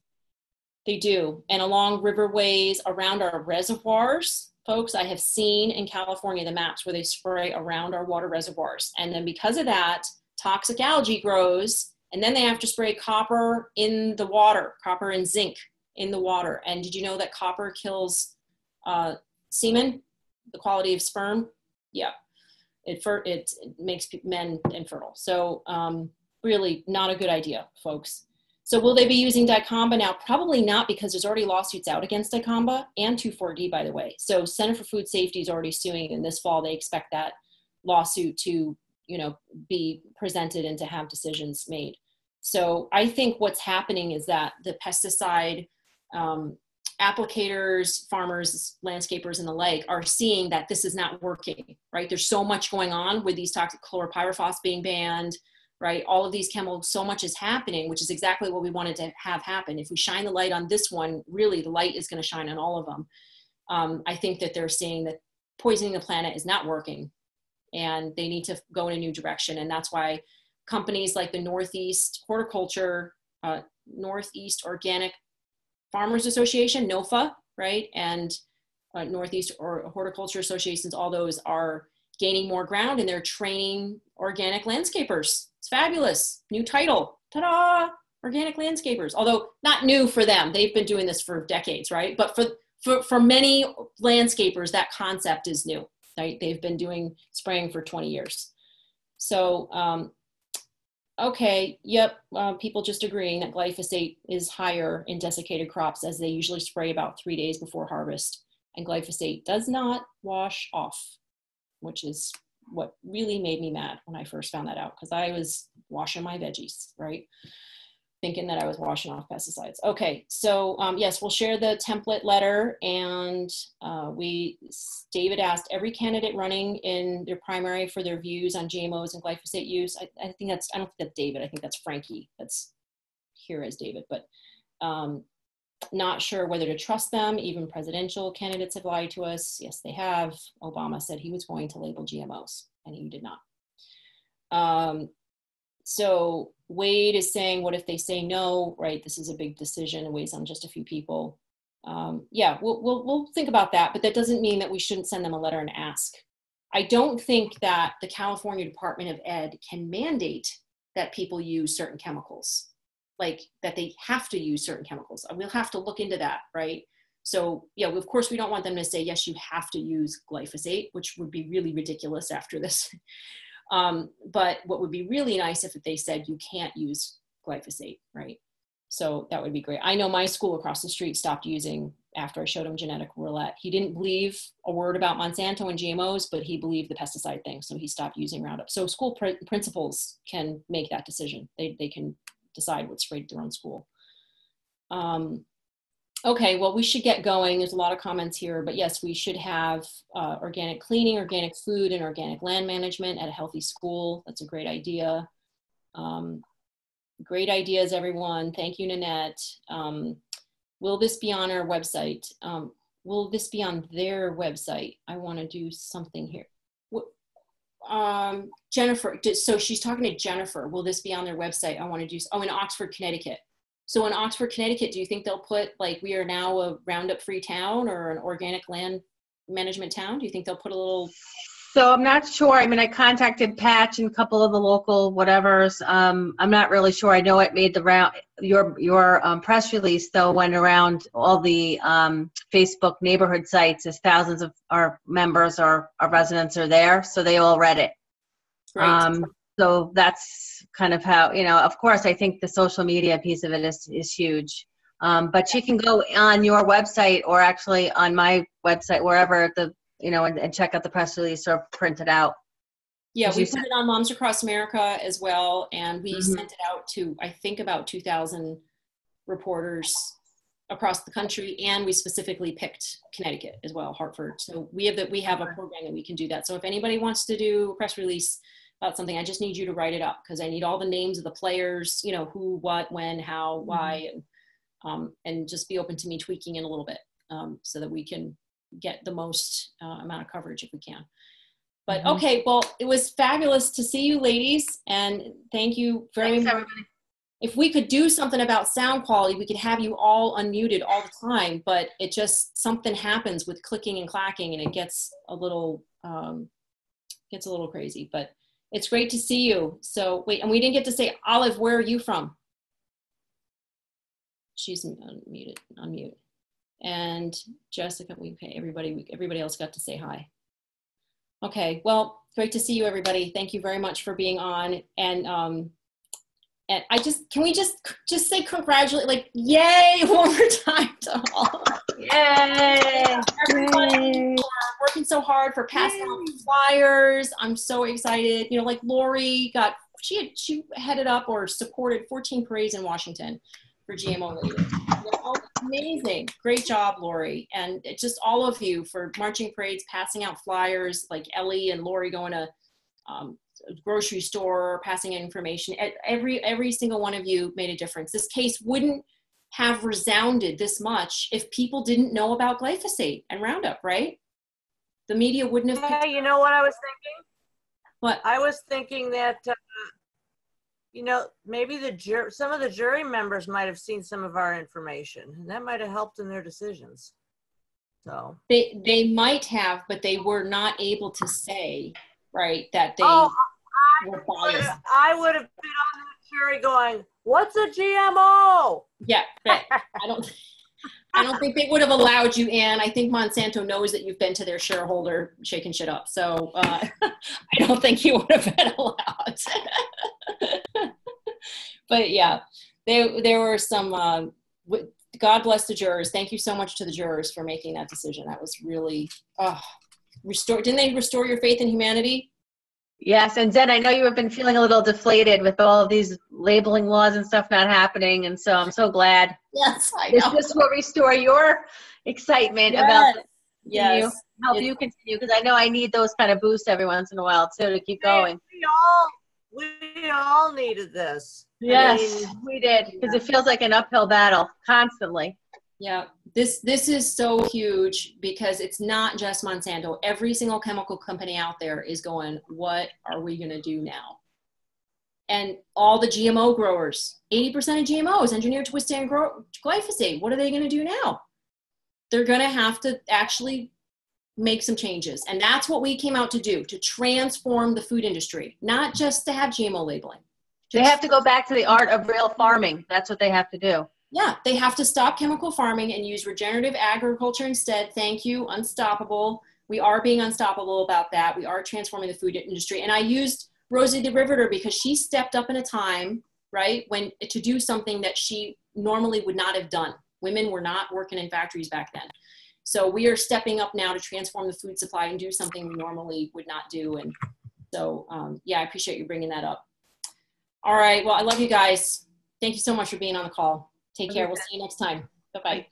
They do. And along riverways, around our reservoirs. Folks, I have seen in California the maps where they spray around our water reservoirs. And then because of that, toxic algae grows, and then they have to spray copper in the water, copper and zinc in the water. And did you know that copper kills semen, the quality of sperm? Yeah, it makes men infertile. So really not a good idea, folks. So will they be using dicamba now? Probably not, because there's already lawsuits out against dicamba and 2,4-D, by the way. So Center for Food Safety is already suing, and this fall they expect that lawsuit to, be presented and to have decisions made. So I think what's happening is that the pesticide applicators, farmers, landscapers, and the like are seeing that this is not working, right? There's so much going on with these toxic chlorpyrifos being banned, right? All of these chemicals, so much is happening, which is exactly what we wanted to have happen. If we shine the light on this one, really the light is going to shine on all of them. I think that they're seeing that poisoning the planet is not working and they need to go in a new direction. And that's why companies like the Northeast Horticulture, Northeast Organic Farmers Association, NOFA, right? And Northeast Horticulture Associations, all those are gaining more ground, and they're training organic landscapers. It's fabulous. New title. Ta-da! Organic landscapers. Although not new for them. They've been doing this for decades, right? But for many landscapers, that concept is new, right? They've been doing spraying for 20 years. So, okay, yep, people just agreeing that glyphosate is higher in desiccated crops, as they usually spray about 3 days before harvest. And glyphosate does not wash off, which is what really made me mad when I first found that out, because I was washing my veggies, right? Thinking that I was washing off pesticides. Okay, so yes, we'll share the template letter, and David asked every candidate running in their primary for their views on GMOs and glyphosate use. I don't think that's David, I think that's Frankie, that's here as David, but not sure whether to trust them. Even presidential candidates have lied to us. Yes, they have. Obama said he was going to label GMOs, and he did not. So Wade is saying, what if they say no, right? This is a big decision. It weighs on just a few people. Yeah, we'll think about that, but that doesn't mean that we shouldn't send them a letter and ask. I don't think that the California Department of Ed can mandate that people use certain chemicals, like that they have to use certain chemicals. We'll have to look into that, right? So yeah, of course we don't want them to say, yes, you have to use glyphosate, which would be really ridiculous after this. But what would be really nice if they said you can't use glyphosate, right? So that would be great. I know my school across the street stopped using after I showed him genetic roulette. He didn't believe a word about Monsanto and GMOs, but he believed the pesticide thing. So he stopped using Roundup. So school principals can make that decision. They can decide what's sprayed at their own school. Okay, well, we should get going. There's a lot of comments here, but yes, we should have organic cleaning, organic food, and organic land management at a healthy school. That's a great idea. Great ideas, everyone. Thank you, Nanette. Will this be on our website? Will this be on their website? I want to do something here. Jennifer, so she's talking to Jennifer. Will this be on their website? I want to do, oh, in Oxford, Connecticut. So in Oxford, Connecticut, do you think they'll put, like, we are now a Roundup free town or an organic land management town? Do you think they'll put a little? So I'm not sure. I mean, I contacted Patch and a couple of the local whatevers. I'm not really sure. I know it made the round. Your press release, though, went around all the Facebook neighborhood sites, as thousands of our members or our residents are there. So they all read it. Great. So that's kind of how, you know, of course, I think the social media piece of it is huge. But you can go on your website or actually on my website, wherever the, you know, and check out the press release or print it out. Yeah, we put it on Moms Across America as well. And we sent it out to, I think, about 2,000 reporters across the country. And we specifically picked Connecticut as well, Hartford. So we have a program that we can do that. So if anybody wants to do a press release about something, I just need you to write it up, because I need all the names of the players, you know, who, what, when, how, why, and just be open to me tweaking it a little bit so that we can get the most amount of coverage if we can. But okay, well, it was fabulous to see you ladies, and thank you very much. Everybody. If we could do something about sound quality, we could have you all unmuted all the time, but it just, something happens with clicking and clacking and it gets a little crazy, but it's great to see you. So wait, and we didn't get to say, Olive, where are you from? She's unmuted, unmute. And Jessica, okay, everybody else got to say hi. Okay, well, great to see you, everybody. Thank you very much for being on. And I just, can we just say congratulate, like, yay, one more time to all. Yay! Everybody working so hard for passing out flyers. I'm so excited. You know, like Lori she headed up or supported 14 parades in Washington for GMO labeling. You know, amazing. Great job, Lori. And just all of you for marching parades, passing out flyers, like Ellie and Lori going to grocery store, passing in information. Every single one of you made a difference. This case wouldn't have resounded this much if people didn't know about glyphosate and Roundup, right? The media wouldn't have. Yeah, you know what I was thinking? What? I was thinking that, you know, maybe some of the jury members might have seen some of our information, and that might have helped in their decisions. So they might have, but they were not able to say, right, that they were biased. I would have been on the jury going, "What's a GMO?" Yeah, but I don't think they would have allowed you in. I think Monsanto knows that you've been to their shareholder shaking shit up. So I don't think you would have been allowed. But yeah, there were some, God bless the jurors. Thank you so much to the jurors for making that decision. That was really, didn't they restore your faith in humanity? Yes, and Zen, I know you have been feeling a little deflated with all of these labeling laws and stuff not happening, and so I'm so glad. Yes, I know. This will restore your excitement about help you continue, because I know I need those kind of boosts every once in a while too to keep going. We all needed this. Yes, we did, because it feels like an uphill battle constantly. Yeah, this is so huge because it's not just Monsanto. Every single chemical company out there is going, what are we going to do now? And all the GMO growers, 80% of GMOs engineered to withstand glyphosate. What are they going to do now? They're going to have to actually make some changes. And that's what we came out to do, to transform the food industry, not just to have GMO labeling. They have to go back to the art of real farming. That's what they have to do. Yeah, they have to stop chemical farming and use regenerative agriculture instead. Thank you, Unstoppable. We are being unstoppable about that. We are transforming the food industry. And I used Rosie the Riveter because she stepped up in a time, right, when to do something that she normally would not have done. Women were not working in factories back then. So we are stepping up now to transform the food supply and do something we normally would not do. And so, yeah, I appreciate you bringing that up. All right, well, I love you guys. Thank you so much for being on the call. Take care. We'll see you next time. Bye-bye.